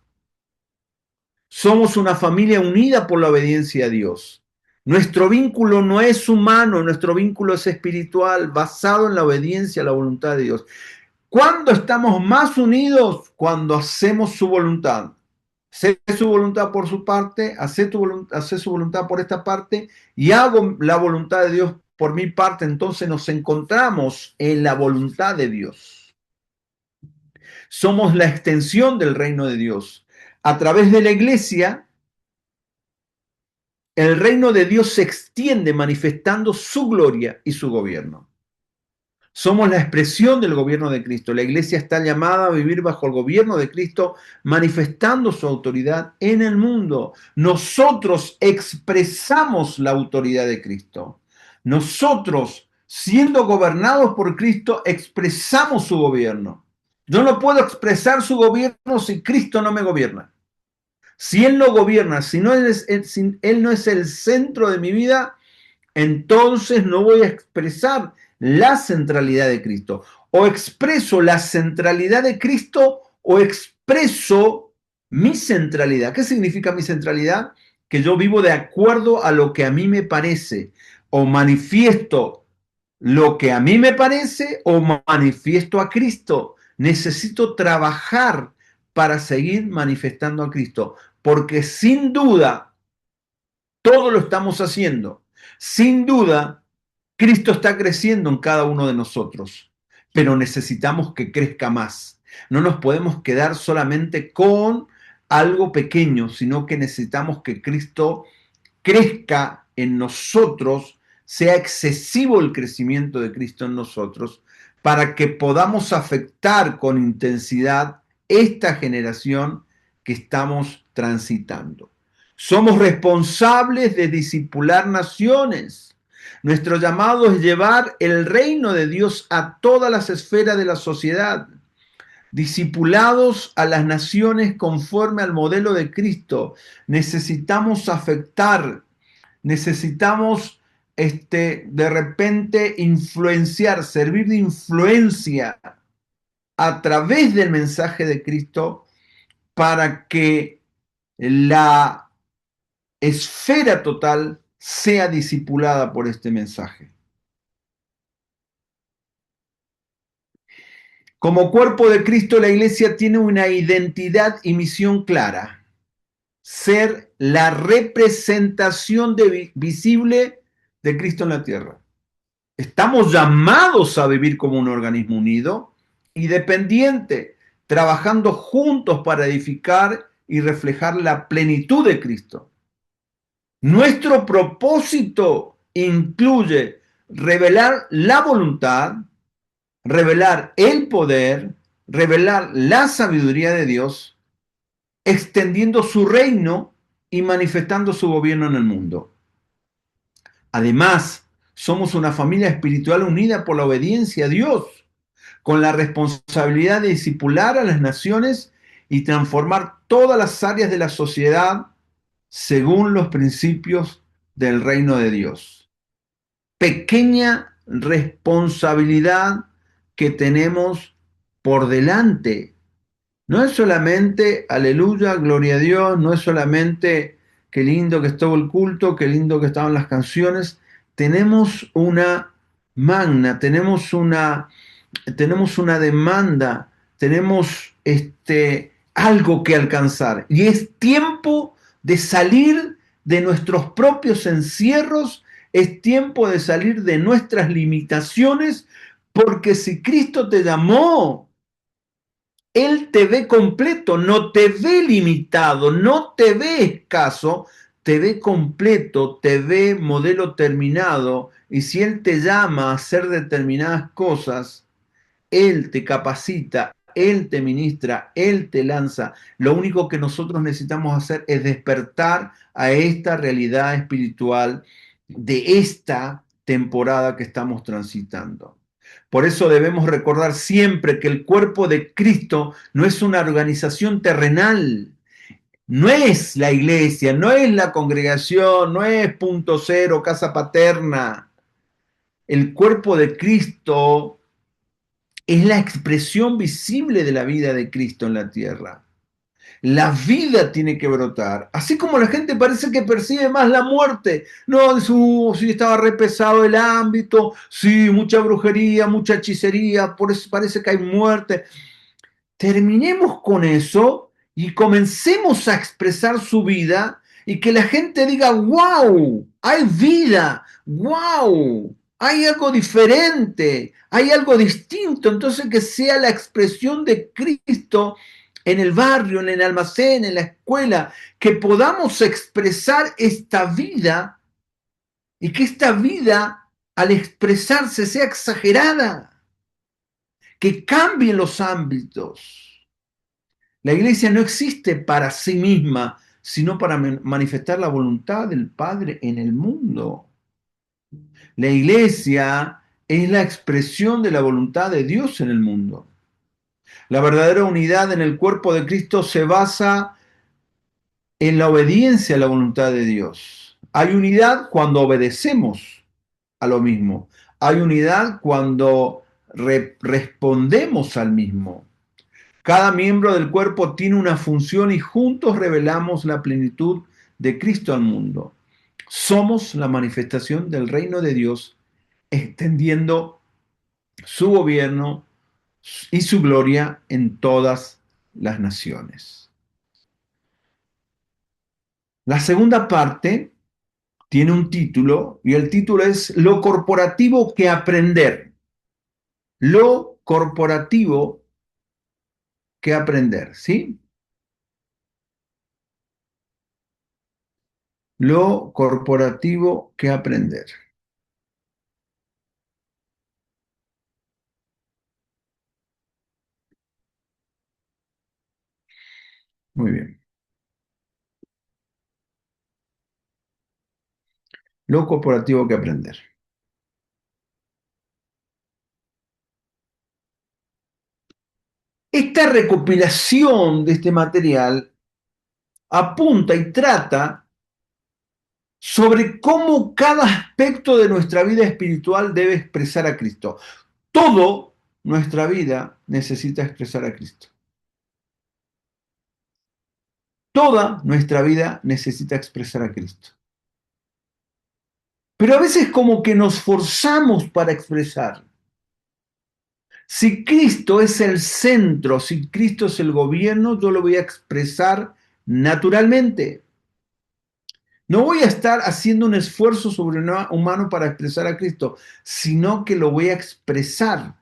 Somos una familia unida por la obediencia a Dios. Nuestro vínculo no es humano, nuestro vínculo es espiritual, basado en la obediencia a la voluntad de Dios. ¿Cuándo estamos más unidos? Cuando hacemos su voluntad. Sé su voluntad por su parte, hace su voluntad por esta parte y hago la voluntad de Dios por mi parte. Entonces nos encontramos en la voluntad de Dios. Somos la extensión del reino de Dios. A través de la iglesia, el reino de Dios se extiende manifestando su gloria y su gobierno. Somos la expresión del gobierno de Cristo. La iglesia está llamada a vivir bajo el gobierno de Cristo, manifestando su autoridad en el mundo. Nosotros expresamos la autoridad de Cristo. Nosotros, siendo gobernados por Cristo, expresamos su gobierno. Yo no puedo expresar su gobierno si Cristo no me gobierna. Si Él no gobierna, si Él no es el centro de mi vida, entonces no voy a expresar la centralidad de Cristo. O expreso la centralidad de Cristo o expreso mi centralidad. ¿Qué significa mi centralidad? Que yo vivo de acuerdo a lo que a mí me parece. O manifiesto lo que a mí me parece o manifiesto a Cristo. Necesito trabajar para seguir manifestando a Cristo. Porque sin duda, todo lo estamos haciendo. Sin duda, Cristo está creciendo en cada uno de nosotros, pero necesitamos que crezca más. No nos podemos quedar solamente con algo pequeño, sino que necesitamos que Cristo crezca en nosotros, sea excesivo el crecimiento de Cristo en nosotros, para que podamos afectar con intensidad esta generación que estamos transitando. Somos responsables de discipular naciones. Nuestro llamado es llevar el reino de Dios a todas las esferas de la sociedad, discipulados a las naciones conforme al modelo de Cristo. Necesitamos afectar, necesitamos de repente influenciar, servir de influencia a través del mensaje de Cristo para que la esfera total sea discipulada por este mensaje. Como cuerpo de Cristo, la iglesia tiene una identidad y misión clara: ser la representación visible de Cristo en la tierra. Estamos llamados a vivir como un organismo unido y dependiente, trabajando juntos para edificar y reflejar la plenitud de Cristo. Nuestro propósito incluye revelar la voluntad, revelar el poder, revelar la sabiduría de Dios, extendiendo su reino y manifestando su gobierno en el mundo. Además, somos una familia espiritual unida por la obediencia a Dios, con la responsabilidad de discipular a las naciones y transformar todas las áreas de la sociedad según los principios del reino de Dios. Pequeña responsabilidad que tenemos por delante. No es solamente, aleluya, gloria a Dios, no es solamente qué lindo que estuvo el culto, qué lindo que estaban las canciones. Tenemos una magna, tenemos una demanda, tenemos algo que alcanzar. Y es tiempo de salir de nuestros propios encierros, es tiempo de salir de nuestras limitaciones, porque si Cristo te llamó, Él te ve completo, no te ve limitado, no te ve escaso, te ve completo, te ve modelo terminado. Y si Él te llama a hacer determinadas cosas, Él te capacita, Él te ministra, Él te lanza. Lo único que nosotros necesitamos hacer es despertar a esta realidad espiritual de esta temporada que estamos transitando. Por eso debemos recordar siempre que el cuerpo de Cristo no es una organización terrenal, no es la iglesia, no es la congregación, no es punto cero, casa paterna. El cuerpo de Cristo es la expresión visible de la vida de Cristo en la tierra. La vida tiene que brotar. Así como la gente parece que percibe más la muerte. No, sí, estaba re pesado el ámbito, sí, mucha brujería, mucha hechicería, por eso parece que hay muerte. Terminemos con eso y comencemos a expresar su vida y que la gente diga, wow, hay vida, wow, hay algo diferente, hay algo distinto. Entonces que sea la expresión de Cristo en el barrio, en el almacén, en la escuela, que podamos expresar esta vida y que esta vida al expresarse sea exagerada, que cambie los ámbitos. La iglesia no existe para sí misma, sino para manifestar la voluntad del Padre en el mundo. La iglesia es la expresión de la voluntad de Dios en el mundo. La verdadera unidad en el cuerpo de Cristo se basa en la obediencia a la voluntad de Dios. Hay unidad cuando obedecemos a lo mismo. Hay unidad cuando respondemos al mismo. Cada miembro del cuerpo tiene una función y juntos revelamos la plenitud de Cristo al mundo. Somos la manifestación del reino de Dios, extendiendo su gobierno y su gloria en todas las naciones. La segunda parte tiene un título y el título es Lo corporativo que aprender. Lo corporativo que aprender, ¿sí? Lo corporativo que aprender. Muy bien. Lo corporativo que aprender. Esta recopilación de este material apunta y trata sobre cómo cada aspecto de nuestra vida espiritual debe expresar a Cristo. Todo nuestra vida necesita expresar a Cristo. Toda nuestra vida necesita expresar a Cristo. Pero a veces como que nos forzamos para expresar. Si Cristo es el centro, si Cristo es el gobierno, yo lo voy a expresar naturalmente. No voy a estar haciendo un esfuerzo sobrehumano para expresar a Cristo, sino que lo voy a expresar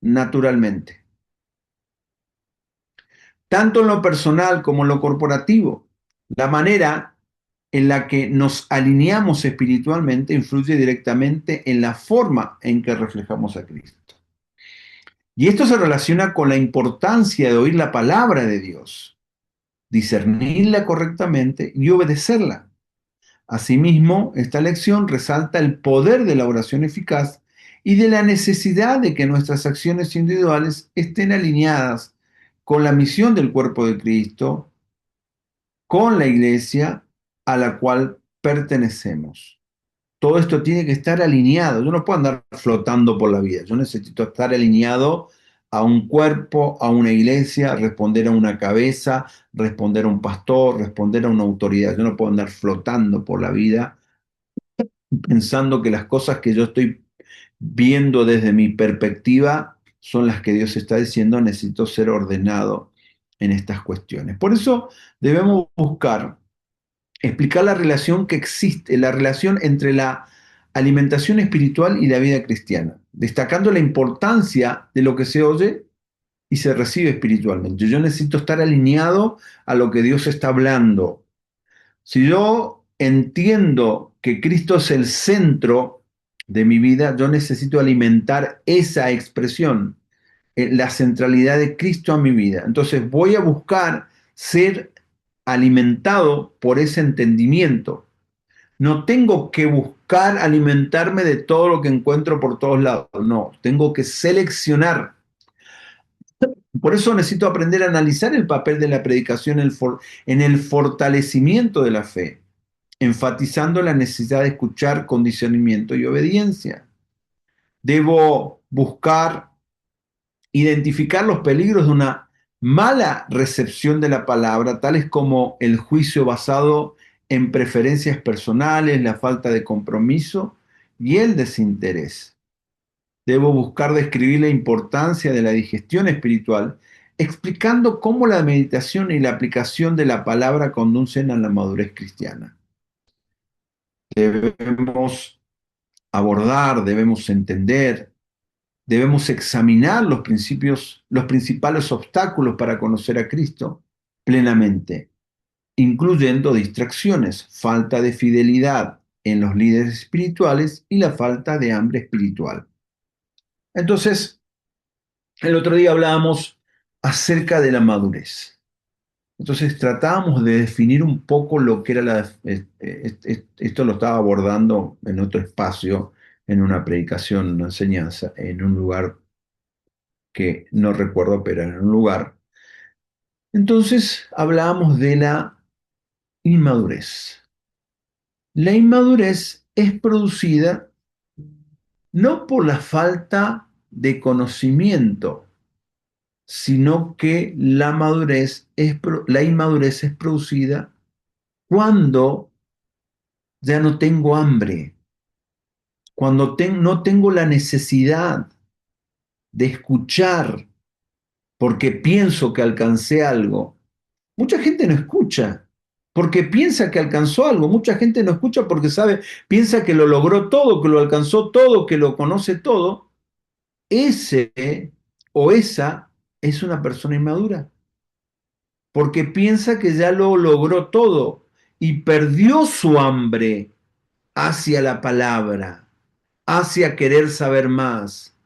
naturalmente, tanto en lo personal como en lo corporativo. La manera en la que nos alineamos espiritualmente influye directamente en la forma en que reflejamos a Cristo. Y esto se relaciona con la importancia de oír la palabra de Dios, discernirla correctamente y obedecerla. Asimismo, esta lección resalta el poder de la oración eficaz y de la necesidad de que nuestras acciones individuales estén alineadas con la misión del cuerpo de Cristo, con la iglesia a la cual pertenecemos. Todo esto tiene que estar alineado. Yo no puedo andar flotando por la vida. Yo necesito estar alineado a un cuerpo, a una iglesia, responder a una cabeza, responder a un pastor, responder a una autoridad. Yo no puedo andar flotando por la vida pensando que las cosas que yo estoy viendo desde mi perspectiva son las que Dios está diciendo, necesito ser ordenado en estas cuestiones. Por eso debemos buscar explicar la relación que existe, la relación entre la alimentación espiritual y la vida cristiana, destacando la importancia de lo que se oye y se recibe espiritualmente. Yo necesito estar alineado a lo que Dios está hablando. Si yo entiendo que Cristo es el centro de mi vida, yo necesito alimentar esa expresión, la centralidad de Cristo a mi vida. Entonces voy a buscar ser alimentado por ese entendimiento. No tengo que buscar alimentarme de todo lo que encuentro por todos lados. No, tengo que seleccionar. Por eso necesito aprender a analizar el papel de la predicación en el fortalecimiento de la fe, enfatizando la necesidad de escuchar con discernimiento y obediencia. Debo buscar identificar los peligros de una mala recepción de la palabra, tales como el juicio basado en preferencias personales, la falta de compromiso y el desinterés. Debo buscar describir la importancia de la digestión espiritual, explicando cómo la meditación y la aplicación de la palabra conducen a la madurez cristiana. Debemos abordar, debemos entender, debemos examinar los principios, los principales obstáculos para conocer a Cristo plenamente, incluyendo distracciones, falta de fidelidad en los líderes espirituales y la falta de hambre espiritual. Entonces, el otro día hablábamos acerca de la madurez. Entonces tratábamos de definir un poco lo que era esto lo estaba abordando en otro espacio, en una predicación, una enseñanza, en un lugar que no recuerdo, pero en un lugar. Entonces hablábamos de la inmadurez. La inmadurez es producida no por la falta de conocimiento, sino que la inmadurez es producida cuando ya no tengo hambre, cuando no tengo la necesidad de escuchar porque pienso que alcancé algo. Mucha gente no escucha porque piensa que alcanzó algo. Mucha gente no escucha porque piensa que lo logró todo, que lo alcanzó todo, que lo conoce todo. Ese o esa es una persona inmadura porque piensa que ya lo logró todo y perdió su hambre hacia la palabra, hacia querer saber más,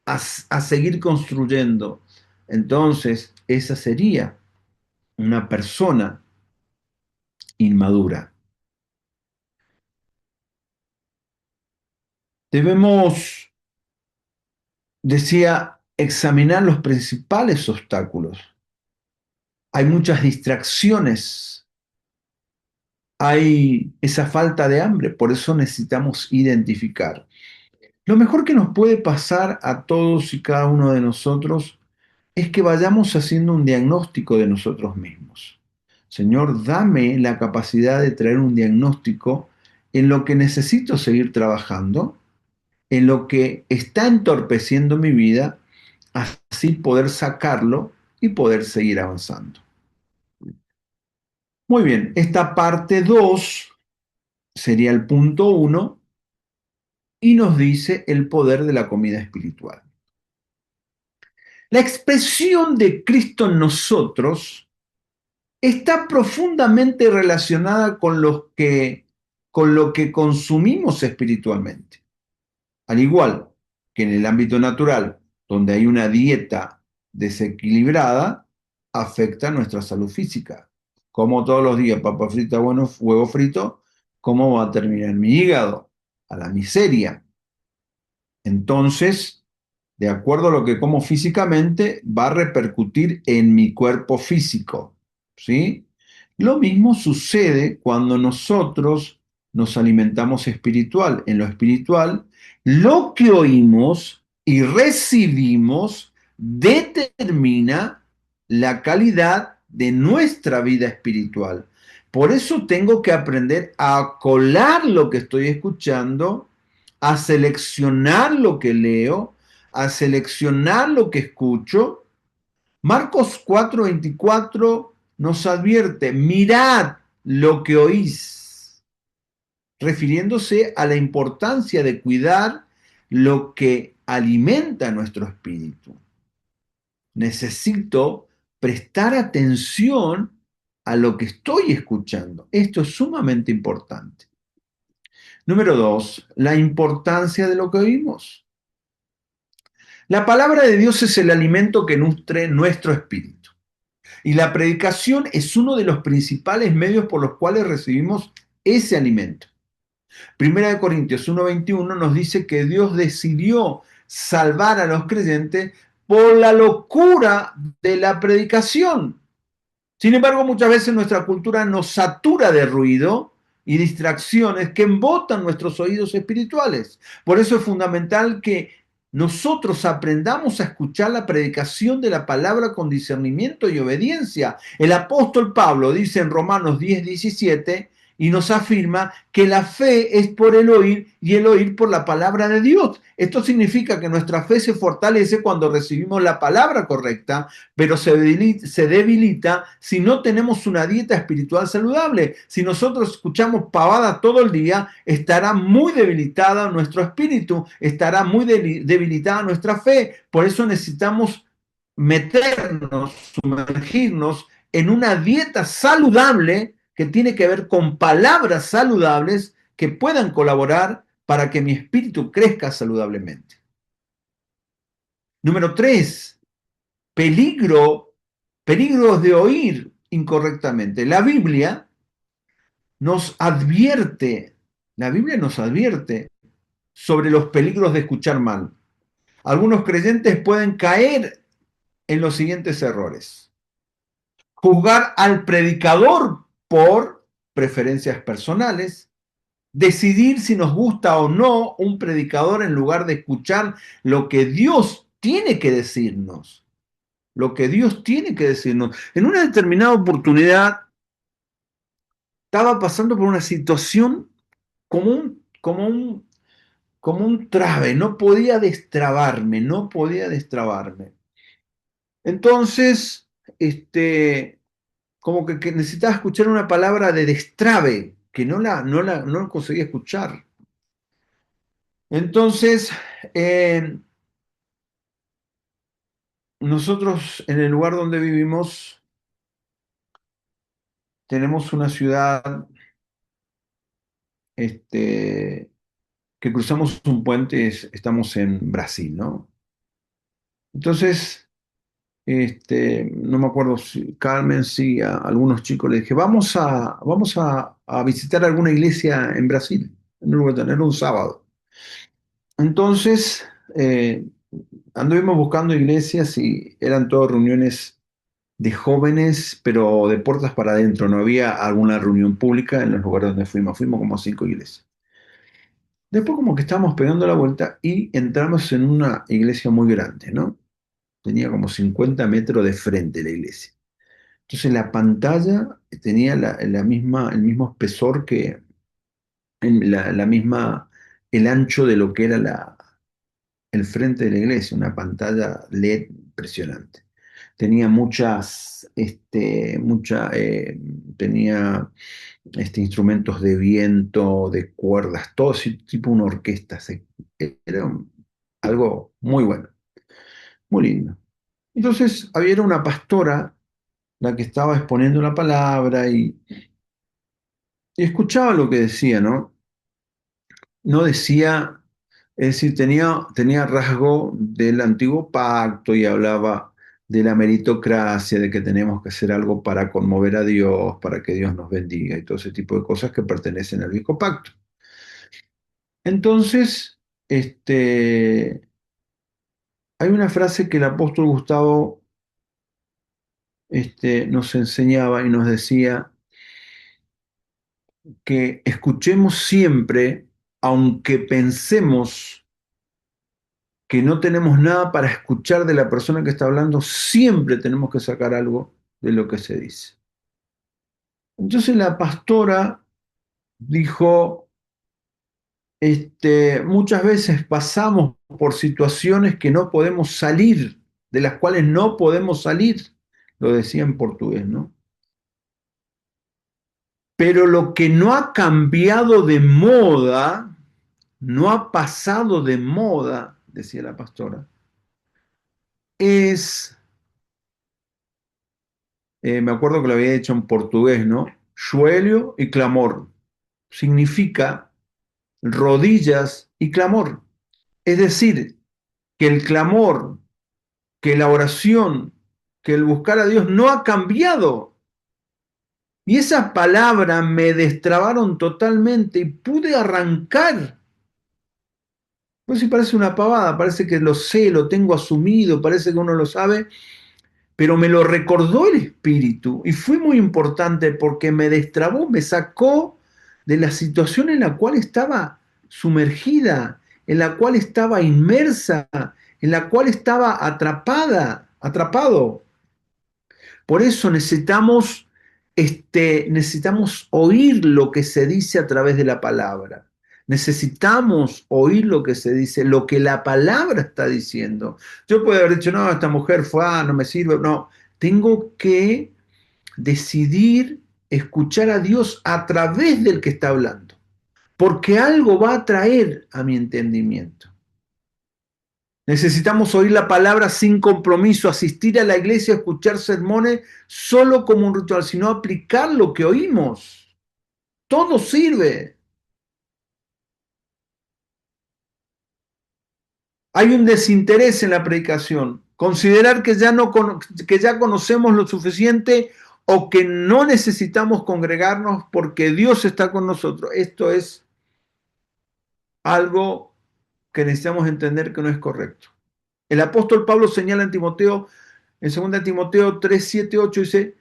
a seguir construyendo. Entonces, esa sería una persona inmadura. Debemos, decía, examinar los principales obstáculos. Hay muchas distracciones, hay esa falta de hambre, por eso necesitamos identificar. Lo mejor que nos puede pasar a todos y cada uno de nosotros es que vayamos haciendo un diagnóstico de nosotros mismos. Señor, dame la capacidad de traer un diagnóstico en lo que necesito seguir trabajando, en lo que está entorpeciendo mi vida, así poder sacarlo y poder seguir avanzando. Muy bien, esta parte 2 sería el punto 1 y nos dice el poder de la comida espiritual. La expresión de Cristo en nosotros está profundamente relacionada con lo que consumimos espiritualmente. Al igual que en el ámbito natural, donde hay una dieta desequilibrada, afecta nuestra salud física. Como todos los días papa frita, bueno, huevo frito, ¿cómo va a terminar mi hígado? A la miseria. Entonces, de acuerdo a lo que como físicamente, va a repercutir en mi cuerpo físico, ¿sí? Lo mismo sucede cuando nosotros nos alimentamos espiritual. En lo espiritual, lo que oímos y recibimos determina la calidad de nuestra vida espiritual. Por eso tengo que aprender a colar lo que estoy escuchando, a seleccionar lo que leo, a seleccionar lo que escucho. Marcos 4:24 nos advierte, mirad lo que oís, refiriéndose a la importancia de cuidar lo que alimenta nuestro espíritu. Necesito prestar atención a lo que estoy escuchando. Esto es sumamente importante. Número 2, la importancia de lo que oímos. La palabra de Dios es el alimento que nutre nuestro espíritu. Y la predicación es uno de los principales medios por los cuales recibimos ese alimento. Primera de Corintios 1:21 nos dice que Dios decidió salvar a los creyentes por la locura de la predicación. Sin embargo, muchas veces nuestra cultura nos satura de ruido y distracciones que embotan nuestros oídos espirituales. Por eso es fundamental que nosotros aprendamos a escuchar la predicación de la palabra con discernimiento y obediencia. El apóstol Pablo dice en Romanos 10:17 y nos afirma que la fe es por el oír y el oír por la palabra de Dios. Esto significa que nuestra fe se fortalece cuando recibimos la palabra correcta, pero se debilita si no tenemos una dieta espiritual saludable. Si nosotros escuchamos pavada todo el día, estará muy debilitada nuestro espíritu, estará muy debilitada nuestra fe. Por eso necesitamos meternos, sumergirnos en una dieta saludable que tiene que ver con palabras saludables que puedan colaborar para que mi espíritu crezca saludablemente. Número 3, peligros de oír incorrectamente. Nos advierte, la Biblia nos advierte sobre los peligros de escuchar mal. Algunos creyentes pueden caer en los siguientes errores: juzgar al predicador por preferencias personales, decidir si nos gusta o no un predicador en lugar de escuchar lo que Dios tiene que decirnos. Lo que Dios tiene que decirnos. En una determinada oportunidad estaba pasando por una situación como un trabe, no podía destrabarme, no podía destrabarme. Entonces, como que necesitaba escuchar una palabra de destrabe, que no conseguía escuchar. Entonces, nosotros en el lugar donde vivimos tenemos una ciudad, que cruzamos un puente, estamos en Brasil, ¿no? Entonces, no me acuerdo si Carmen, sí, a algunos chicos les dije, vamos a visitar alguna iglesia en Brasil, en Uruguay, era un sábado. Entonces, anduvimos buscando iglesias y eran todas reuniones de jóvenes, pero de puertas para adentro, no había alguna reunión pública en los lugares donde fuimos como a 5 iglesias. Después como que estábamos pegando la vuelta y entramos en una iglesia muy grande, ¿no? Tenía como 50 metros de frente la iglesia. Entonces la pantalla tenía el mismo espesor que la misma, el ancho de lo que era el frente de la iglesia, una pantalla LED impresionante. Tenía tenía instrumentos de viento, de cuerdas, todo así, tipo una orquesta. Era algo muy bueno, muy lindo. Entonces había una pastora la que estaba exponiendo la palabra y escuchaba lo que decía, ¿no? No decía, es decir, tenía rasgo del antiguo pacto y hablaba de la meritocracia, de que tenemos que hacer algo para conmover a Dios, para que Dios nos bendiga y todo ese tipo de cosas que pertenecen al viejo pacto. Entonces, hay una frase que el apóstol Gustavo, nos enseñaba y nos decía que escuchemos siempre, aunque pensemos que no tenemos nada para escuchar de la persona que está hablando, siempre tenemos que sacar algo de lo que se dice. Entonces la pastora dijo, muchas veces pasamos por situaciones que no podemos salir, de las cuales no podemos salir, lo decía en portugués, ¿no? Pero lo que no ha cambiado de moda, no ha pasado de moda, decía la pastora, es, me acuerdo que lo había dicho en portugués, ¿no? Joelho y clamor. Significa rodillas y clamor. Es decir, que el clamor, que la oración, que el buscar a Dios no ha cambiado. Y esas palabras me destrabaron totalmente y pude arrancar. Pues sí, parece una pavada, parece que lo sé, lo tengo asumido, parece que uno lo sabe, pero me lo recordó el Espíritu y fue muy importante porque me destrabó, me sacó de la situación en la cual estaba sumergida en la cual estaba inmersa, en la cual estaba atrapado. Por eso necesitamos oír lo que se dice a través de la palabra. Necesitamos oír lo que se dice, lo que la palabra está diciendo. Yo puedo haber dicho, no, esta mujer fue, no me sirve. No, tengo que decidir escuchar a Dios a través del que está hablando, porque algo va a traer a mi entendimiento. Necesitamos oír la palabra sin compromiso, asistir a la iglesia, escuchar sermones solo como un ritual, sino aplicar lo que oímos. Todo sirve. Hay un desinterés en la predicación. Considerar que que ya conocemos lo suficiente o que no necesitamos congregarnos porque Dios está con nosotros. Esto es algo que necesitamos entender que no es correcto. El apóstol Pablo señala en Timoteo, en 2 Timoteo 3, 7, 8, dice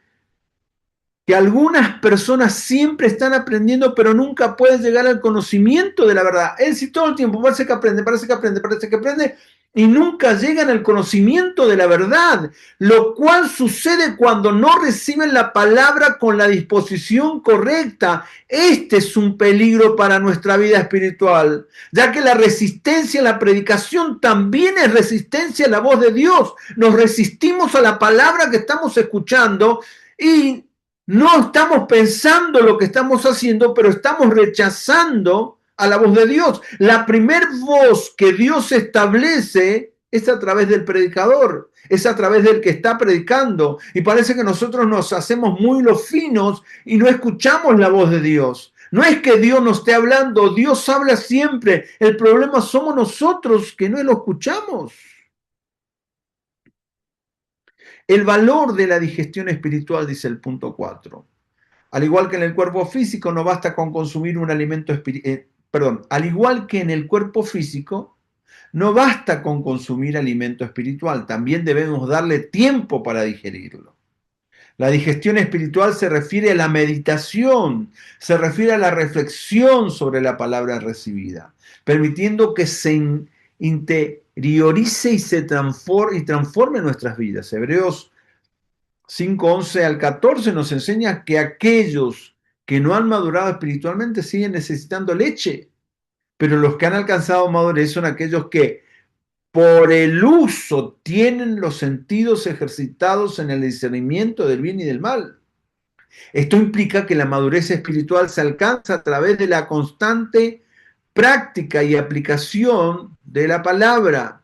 que algunas personas siempre están aprendiendo, pero nunca pueden llegar al conocimiento de la verdad. Es decir, todo el tiempo parece que aprende, parece que aprende, parece que aprende, y nunca llegan al conocimiento de la verdad, lo cual sucede cuando no reciben la palabra con la disposición correcta. Este es un peligro para nuestra vida espiritual, ya que la resistencia a la predicación también es resistencia a la voz de Dios. Nos resistimos a la palabra que estamos escuchando y no estamos pensando lo que estamos haciendo, pero estamos rechazando a la voz de Dios. La primer voz que Dios establece es a través del predicador, es a través del que está predicando. Y parece que nosotros nos hacemos muy los finos y no escuchamos la voz de Dios. No es que Dios nos esté hablando, Dios habla siempre. El problema somos nosotros que no lo escuchamos. El valor de la digestión espiritual, dice el punto 4. Al igual que en el cuerpo físico, no basta con consumir un alimento espiritual. Al igual que en el cuerpo físico, no basta con consumir alimento espiritual, también debemos darle tiempo para digerirlo. La digestión espiritual se refiere a la meditación, se refiere a la reflexión sobre la palabra recibida, permitiendo que se interiorice y se transforme nuestras vidas. Hebreos 5:11 al 14 nos enseña que aquellos que no han madurado espiritualmente siguen necesitando leche, pero los que han alcanzado madurez son aquellos que por el uso tienen los sentidos ejercitados en el discernimiento del bien y del mal. Esto implica que la madurez espiritual se alcanza a través de la constante práctica y aplicación de la palabra.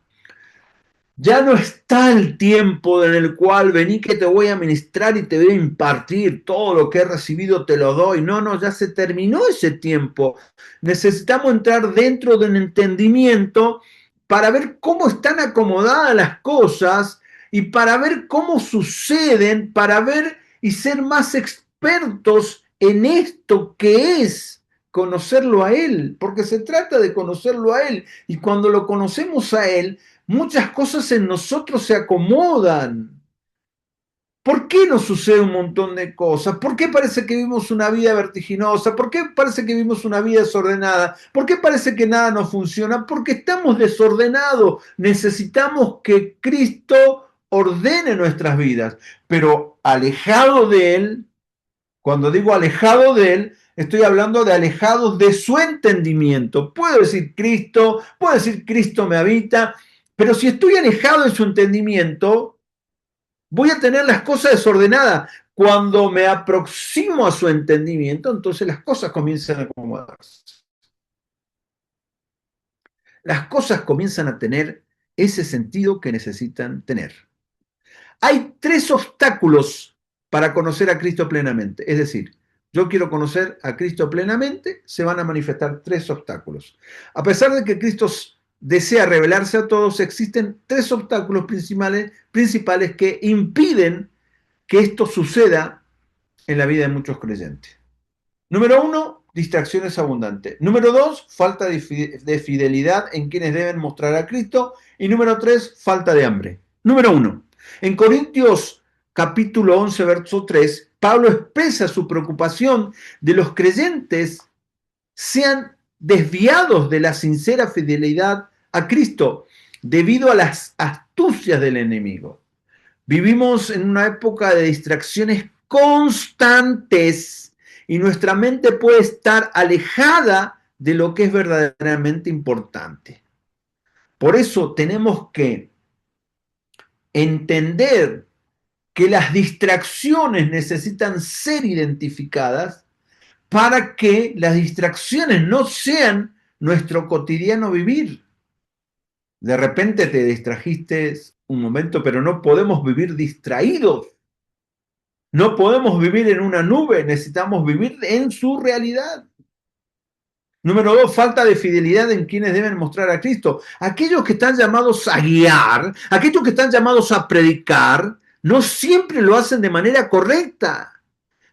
Ya no está el tiempo en el cual vení que te voy a ministrar y te voy a impartir todo lo que he recibido, te lo doy. No, no, ya se terminó ese tiempo. Necesitamos entrar dentro de un entendimiento para ver cómo están acomodadas las cosas y para ver cómo suceden, para ver y ser más expertos en esto que es conocerlo a Él, porque se trata de conocerlo a Él y cuando lo conocemos a Él, muchas cosas en nosotros se acomodan. ¿Por qué nos sucede un montón de cosas? ¿Por qué parece que vivimos una vida vertiginosa? ¿Por qué parece que vivimos una vida desordenada? ¿Por qué parece que nada nos funciona? Porque estamos desordenados. Necesitamos que Cristo ordene nuestras vidas. Pero alejado de Él, cuando digo alejado de Él, estoy hablando de alejados de su entendimiento. Puedo decir Cristo me habita, pero si estoy alejado de su entendimiento, voy a tener las cosas desordenadas. Cuando me aproximo a su entendimiento, entonces las cosas comienzan a acomodarse. Las cosas comienzan a tener ese sentido que necesitan tener. Hay tres obstáculos para conocer a Cristo plenamente. Es decir, yo quiero conocer a Cristo plenamente, se van a manifestar tres obstáculos. A pesar de que Cristo desea revelarse a todos, existen tres obstáculos principales que impiden que esto suceda en la vida de muchos creyentes. Número uno, distracciones abundantes. Número dos, falta de fidelidad en quienes deben mostrar a Cristo. Y número tres, falta de hambre. Número uno, en Corintios capítulo 11, verso 3, Pablo expresa su preocupación de los creyentes sean desviados de la sincera fidelidad a Cristo debido a las astucias del enemigo. Vivimos en una época de distracciones constantes y nuestra mente puede estar alejada de lo que es verdaderamente importante. Por eso tenemos que entender que las distracciones necesitan ser identificadas para que las distracciones no sean nuestro cotidiano vivir. De repente te distrajiste un momento, pero no podemos vivir distraídos. No podemos vivir en una nube, necesitamos vivir en su realidad. Número 2, falta de fidelidad en quienes deben mostrar a Cristo. Aquellos que están llamados a guiar, aquellos que están llamados a predicar, no siempre lo hacen de manera correcta.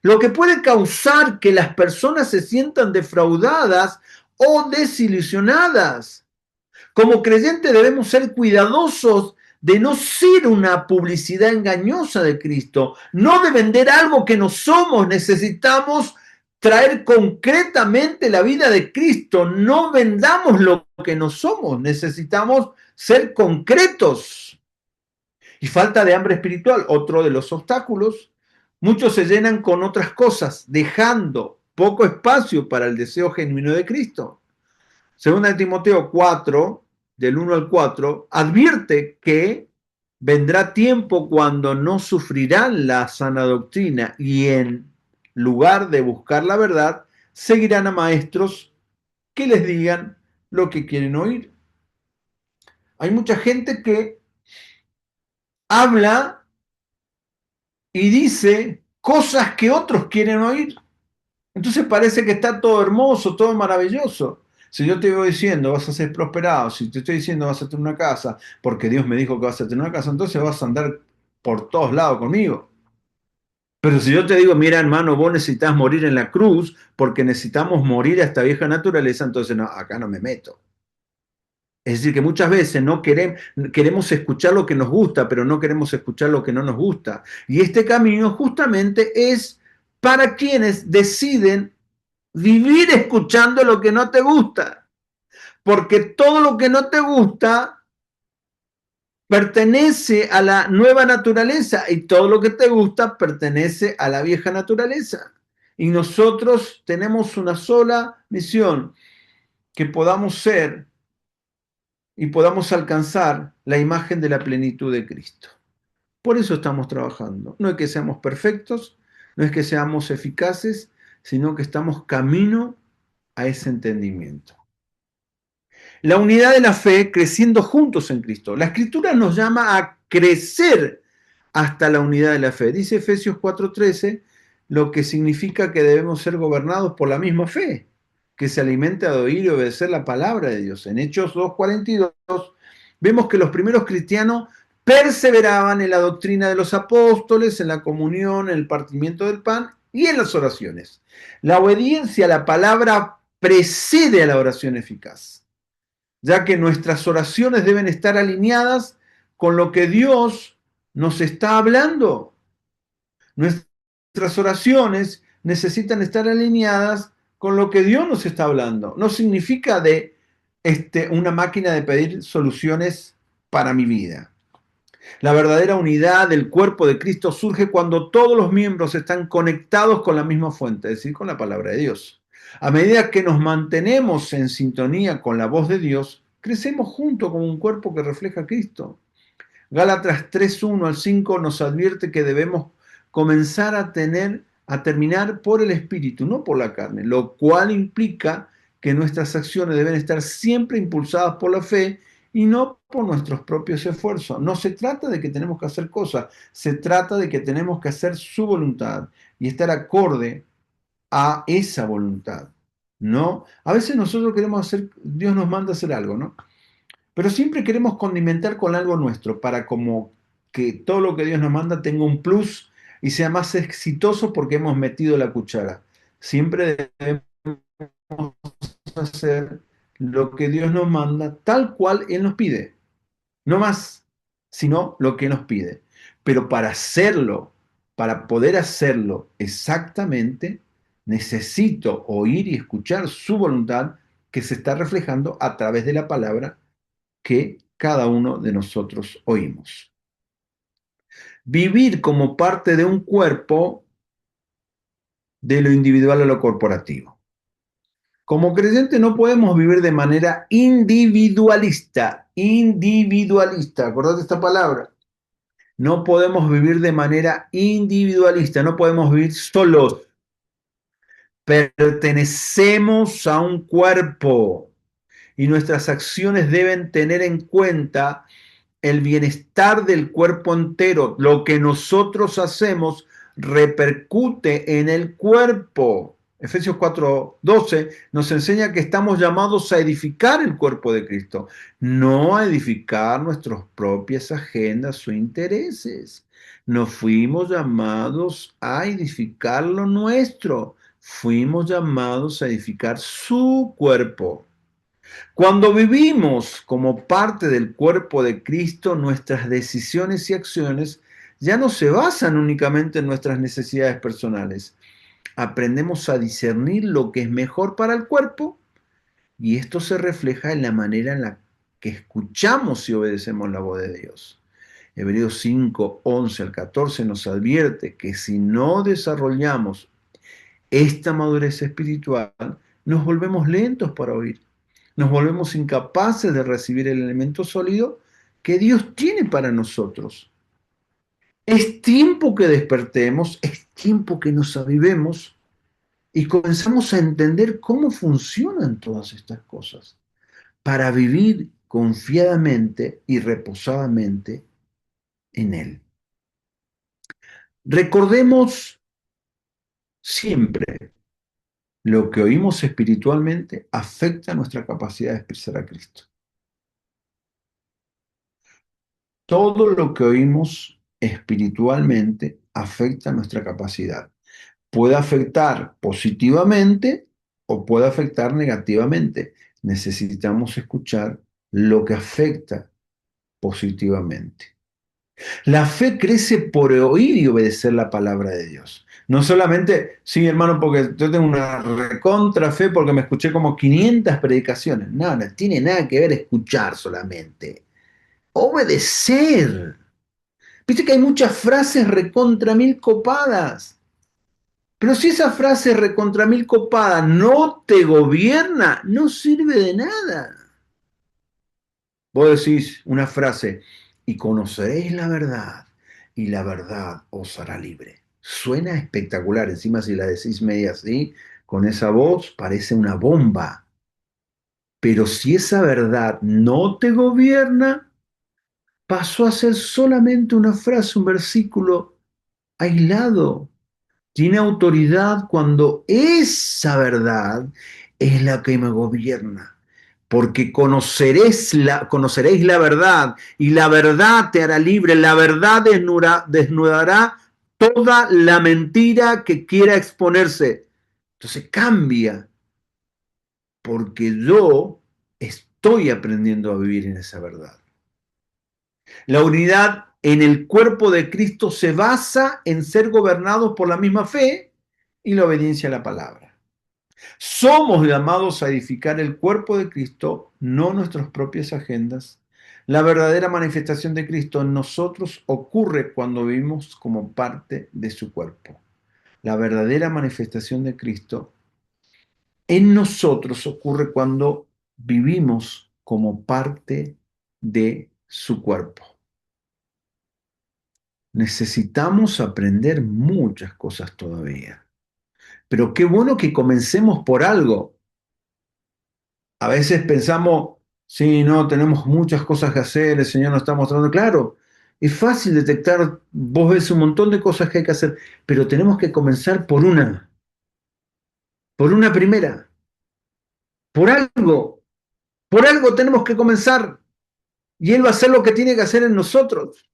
Lo que puede causar que las personas se sientan defraudadas o desilusionadas. Como creyentes debemos ser cuidadosos de no ser una publicidad engañosa de Cristo, no de vender algo que no somos. Necesitamos traer concretamente la vida de Cristo. No vendamos lo que no somos, necesitamos ser concretos. Y falta de hambre espiritual, otro de los obstáculos. Muchos se llenan con otras cosas, dejando poco espacio para el deseo genuino de Cristo. Segunda de Timoteo 4, del 1 al 4, advierte que vendrá tiempo cuando no sufrirán la sana doctrina y en lugar de buscar la verdad, seguirán a maestros que les digan lo que quieren oír. Hay mucha gente que habla y dice cosas que otros quieren oír. Entonces parece que está todo hermoso, todo maravilloso. Si yo te voy diciendo vas a ser prosperado, si te estoy diciendo vas a tener una casa, porque Dios me dijo que vas a tener una casa, entonces vas a andar por todos lados conmigo. Pero si yo te digo, mira hermano, vos necesitas morir en la cruz porque necesitamos morir a esta vieja naturaleza, entonces no, acá no me meto. Es decir, que muchas veces no queremos escuchar lo que nos gusta, pero no queremos escuchar lo que no nos gusta. Y este camino justamente es para quienes deciden vivir escuchando lo que no te gusta. Porque todo lo que no te gusta pertenece a la nueva naturaleza y todo lo que te gusta pertenece a la vieja naturaleza. Y nosotros tenemos una sola misión, que podamos ser y podamos alcanzar la imagen de la plenitud de Cristo. Por eso estamos trabajando. No es que seamos perfectos, no es que seamos eficaces, sino que estamos camino a ese entendimiento. La unidad de la fe creciendo juntos en Cristo. La Escritura nos llama a crecer hasta la unidad de la fe. Dice Efesios 4:13, lo que significa que debemos ser gobernados por la misma fe, que se alimenta de oír y obedecer la palabra de Dios. En Hechos 2:42 vemos que los primeros cristianos perseveraban en la doctrina de los apóstoles, en la comunión, en el partimiento del pan y en las oraciones. La obediencia a la palabra precede a la oración eficaz, ya que nuestras oraciones deben estar alineadas con lo que Dios nos está hablando. Nuestras oraciones necesitan estar alineadas con lo que Dios nos está hablando. No significa de una máquina de pedir soluciones para mi vida. La verdadera unidad del cuerpo de Cristo surge cuando todos los miembros están conectados con la misma fuente, es decir, con la palabra de Dios. A medida que nos mantenemos en sintonía con la voz de Dios, crecemos juntos como un cuerpo que refleja a Cristo. Gálatas 3:1 al 5 nos advierte que debemos comenzar a terminar por el Espíritu, no por la carne, lo cual implica que nuestras acciones deben estar siempre impulsadas por la fe y no por nuestros propios esfuerzos. No se trata de que tenemos que hacer cosas, se trata de que tenemos que hacer su voluntad y estar acorde a esa voluntad. ¿No? A veces nosotros queremos hacer, Dios nos manda a hacer algo, ¿no? Pero siempre queremos condimentar con algo nuestro para como que todo lo que Dios nos manda tenga un plus y sea más exitoso porque hemos metido la cuchara. Siempre debemos hacer lo que Dios nos manda tal cual Él nos pide. No más, sino lo que nos pide. Pero para hacerlo, para poder hacerlo exactamente, necesito oír y escuchar su voluntad que se está reflejando a través de la palabra que cada uno de nosotros oímos. Vivir como parte de un cuerpo, de lo individual a lo corporativo. Como creyente no podemos vivir de manera individualista. Individualista, acordate esta palabra. No podemos vivir de manera individualista, no podemos vivir solos. Pertenecemos a un cuerpo y nuestras acciones deben tener en cuenta el bienestar del cuerpo entero. Lo que nosotros hacemos repercute en el cuerpo. Efesios 4:12 nos enseña que estamos llamados a edificar el cuerpo de Cristo, no a edificar nuestras propias agendas o intereses. No fuimos llamados a edificar lo nuestro, fuimos llamados a edificar su cuerpo. Cuando vivimos como parte del cuerpo de Cristo, nuestras decisiones y acciones ya no se basan únicamente en nuestras necesidades personales. Aprendemos a discernir lo que es mejor para el cuerpo y esto se refleja en la manera en la que escuchamos y obedecemos la voz de Dios. Hebreos 5:11 al 14 nos advierte que si no desarrollamos esta madurez espiritual, nos volvemos lentos para oír. Nos volvemos incapaces de recibir el elemento sólido que Dios tiene para nosotros. Es tiempo que despertemos, es tiempo que nos avivemos y comenzamos a entender cómo funcionan todas estas cosas para vivir confiadamente y reposadamente en Él. Recordemos siempre, lo que oímos espiritualmente afecta nuestra capacidad de expresar a Cristo. Todo lo que oímos espiritualmente afecta nuestra capacidad. Puede afectar positivamente o puede afectar negativamente. Necesitamos escuchar lo que afecta positivamente. La fe crece por oír y obedecer la palabra de Dios. No solamente, sí, hermano, porque yo tengo una recontra fe porque me escuché como 500 predicaciones. No, no tiene nada que ver escuchar solamente. Obedecer. Viste que hay muchas frases recontra mil copadas. Pero si esa frase recontra mil copada no te gobierna, no sirve de nada. Vos decís una frase, y conoceréis la verdad, y la verdad os hará libre. Suena espectacular, encima si la decís media así, con esa voz, parece una bomba. Pero si esa verdad no te gobierna, pasó a ser solamente una frase, un versículo aislado. Tiene autoridad cuando esa verdad es la que me gobierna. Porque conoceréis la verdad y la verdad te hará libre. La verdad desnudará toda la mentira que quiera exponerse. Entonces cambia porque yo estoy aprendiendo a vivir en esa verdad. La unidad en el cuerpo de Cristo se basa en ser gobernados por la misma fe y la obediencia a la palabra. Somos llamados a edificar el cuerpo de Cristo, no nuestras propias agendas. La verdadera manifestación de Cristo en nosotros ocurre cuando vivimos como parte de su cuerpo. La verdadera manifestación de Cristo en nosotros ocurre cuando vivimos como parte de su cuerpo. Necesitamos aprender muchas cosas todavía. Pero qué bueno que comencemos por algo. A veces pensamos, sí, no, tenemos muchas cosas que hacer, el Señor nos está mostrando. Claro, es fácil detectar, vos ves un montón de cosas que hay que hacer, pero tenemos que comenzar por una primera, por por algo tenemos que comenzar. Y Él va a hacer lo que tiene que hacer en nosotros.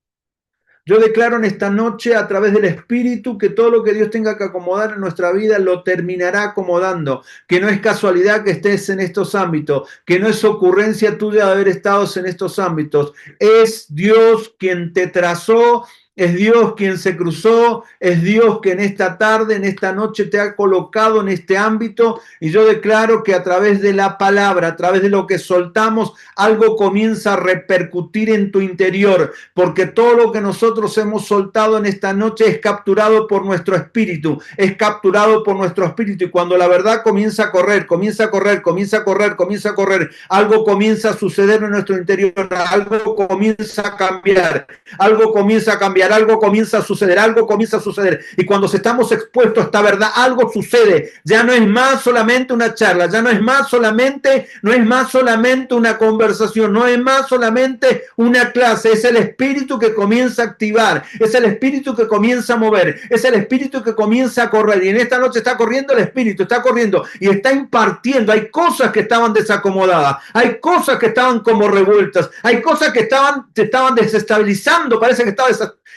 Yo declaro en esta noche a través del Espíritu que todo lo que Dios tenga que acomodar en nuestra vida lo terminará acomodando, que no es casualidad que estés en estos ámbitos, que no es ocurrencia tuya de haber estado en estos ámbitos, es Dios quien te trazó es Dios quien se cruzó, es Dios que en esta tarde, en esta noche te ha colocado en este ámbito, y yo declaro que a través de la palabra, a través de lo que soltamos, algo comienza a repercutir en tu interior, porque todo lo que nosotros hemos soltado en esta noche es capturado por nuestro espíritu, es capturado por nuestro espíritu, y cuando la verdad comienza a correr, comienza a correr, comienza a correr, comienza a correr, algo comienza a suceder en nuestro interior, algo comienza a cambiar, algo comienza a cambiar, algo comienza a suceder, algo comienza a suceder. Y cuando estamos expuestos a esta verdad, algo sucede. Ya no es más solamente una charla, ya no es más solamente, no es más solamente una conversación, no es más solamente una clase, es el espíritu que comienza a activar, es el espíritu que comienza a mover, es el espíritu que comienza a correr. Y en esta noche está corriendo el espíritu, está corriendo y está impartiendo. Hay cosas que estaban desacomodadas, hay cosas que estaban como revueltas, hay cosas que se estaban desestabilizando, parece que estaba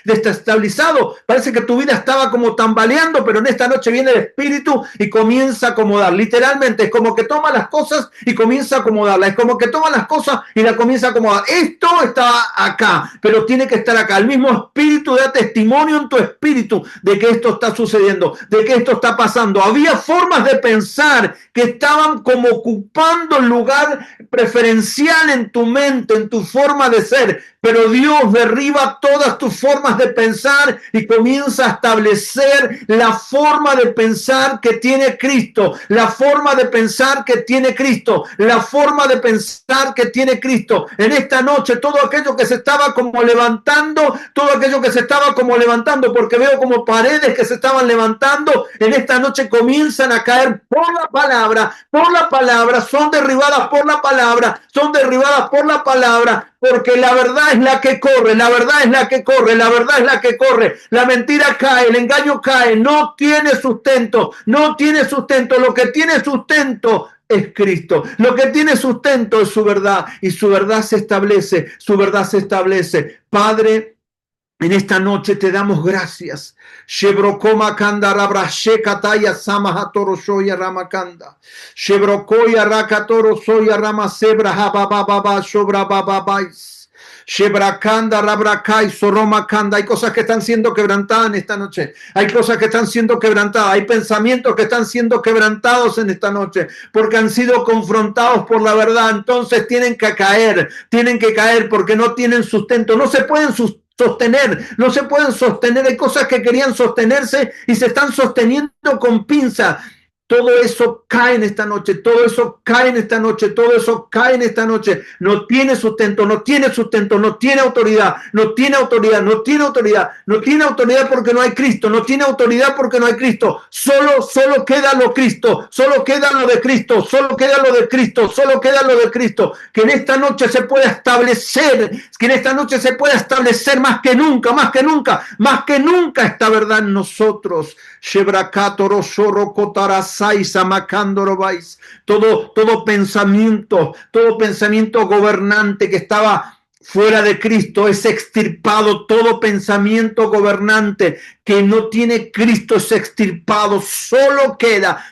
desestabilizado, parece que tu vida estaba como tambaleando, pero en esta noche viene el espíritu y comienza a acomodar. Literalmente es como que toma las cosas y comienza a acomodarlas, es como que toma las cosas y la comienza a acomodar. Esto está acá, pero tiene que estar acá. El mismo espíritu da testimonio en tu espíritu de que esto está sucediendo, de que esto está pasando. Había formas de pensar que estaban como ocupando el lugar preferencial en tu mente, en tu forma de ser, pero Dios derriba todas tus formas de pensar y comienza a establecer la forma de pensar que tiene Cristo, la forma de pensar que tiene Cristo, la forma de pensar que tiene Cristo. En esta noche todo aquello que se estaba como levantando, todo aquello que se estaba como levantando, porque veo como paredes que se estaban levantando, en esta noche comienzan a caer por la palabra, son derribadas por la palabra, son derribadas por la palabra, porque la verdad es la que corre, la verdad es la que corre, la verdad es la que corre. La mentira cae, el engaño cae, no tiene sustento, no tiene sustento. Lo que tiene sustento es Cristo. Lo que tiene sustento es su verdad, y su verdad se establece, su verdad se establece. Padre, en esta noche te damos gracias. Shebrokoma kanda rabrashe kataya samahatoro soya ramakanda. Shebrokoya rakatoro soya ramasebra habababa sobra bababais. Shebrakanda rabrakai soromakanda. Hay cosas que están siendo quebrantadas en esta noche. Hay cosas que están siendo quebrantadas. Hay pensamientos que están siendo quebrantados en esta noche porque han sido confrontados por la verdad. Entonces tienen que caer porque no tienen sustento. No se pueden sostener, no se pueden sostener. Hay cosas que querían sostenerse y se están sosteniendo con pinza. Todo eso cae en esta noche, todo eso cae en esta noche, todo eso cae en esta noche. No tiene sustento, no tiene sustento, no tiene autoridad, no tiene autoridad, no tiene autoridad, no tiene autoridad porque no hay Cristo, no tiene autoridad porque no hay Cristo. Solo queda lo Cristo, solo queda lo de Cristo, solo queda lo de Cristo, solo queda lo de Cristo. Que en esta noche se pueda establecer, que en esta noche se pueda establecer más que nunca, más que nunca, más que nunca esta verdad en nosotros. Todo pensamiento gobernante que estaba fuera de Cristo es extirpado. Todo pensamiento gobernante que no tiene Cristo es extirpado. Solo queda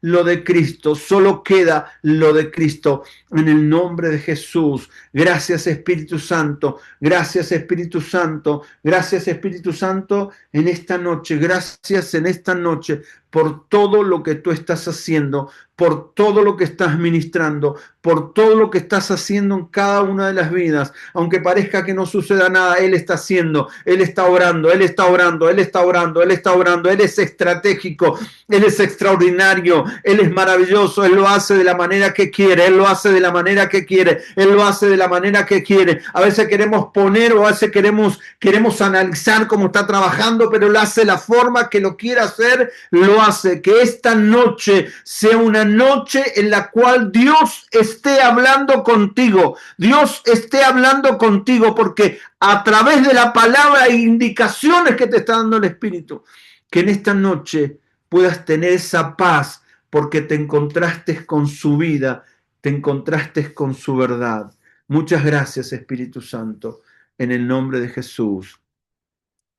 lo de Cristo, solo queda lo de Cristo. En el nombre de Jesús. Gracias, Espíritu Santo, gracias, Espíritu Santo, gracias, Espíritu Santo, en esta noche. Gracias en esta noche por todo lo que tú estás haciendo, por todo lo que estás ministrando, por todo lo que estás haciendo en cada una de las vidas. Aunque parezca que no suceda nada, Él está haciendo, Él está orando, Él está orando, Él está orando, Él está orando. Él es estratégico, Él es extraordinario, Él es maravilloso. Él lo hace de la manera que quiere, Él lo hace de la manera que quiere, Él lo hace de la manera que quiere. A veces queremos poner, o a veces queremos analizar cómo está trabajando, pero Él hace la forma que lo quiere hacer, lo hace. Que esta noche sea una noche en la cual Dios esté hablando contigo, Dios esté hablando contigo, porque a través de la palabra e indicaciones que te está dando el Espíritu, que en esta noche puedas tener esa paz porque te encontraste con su vida, te encontraste con su verdad. Muchas gracias, Espíritu Santo, en el nombre de Jesús.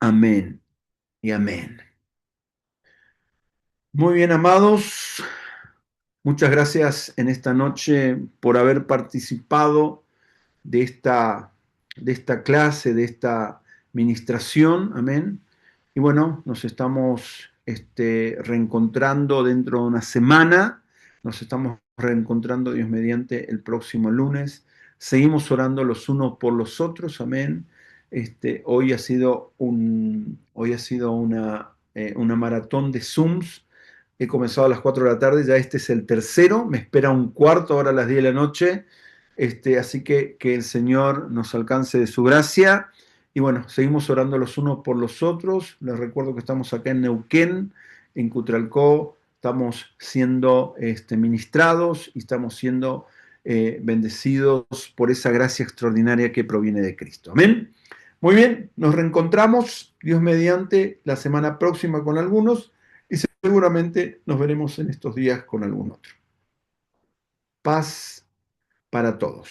Amén y amén. Muy bien, amados. Muchas gracias en esta noche por haber participado de esta de esta clase, de esta ministración, amén. Y bueno, nos estamos reencontrando dentro de una semana, nos estamos reencontrando, Dios mediante, el próximo lunes. Seguimos orando los unos por los otros, amén. Hoy ha sido una maratón de Zooms. He comenzado a las 4 de la tarde, ya este es el tercero, me espera un cuarto ahora a las 10 de la noche. Así que el Señor nos alcance de su gracia. Y bueno, seguimos orando los unos por los otros. Les recuerdo que estamos acá en Neuquén, en Cutralcó. Estamos siendo ministrados y estamos siendo bendecidos por esa gracia extraordinaria que proviene de Cristo. Amén. Muy bien, nos reencontramos, Dios mediante, la semana próxima con algunos y seguramente nos veremos en estos días con algún otro. Paz para todos.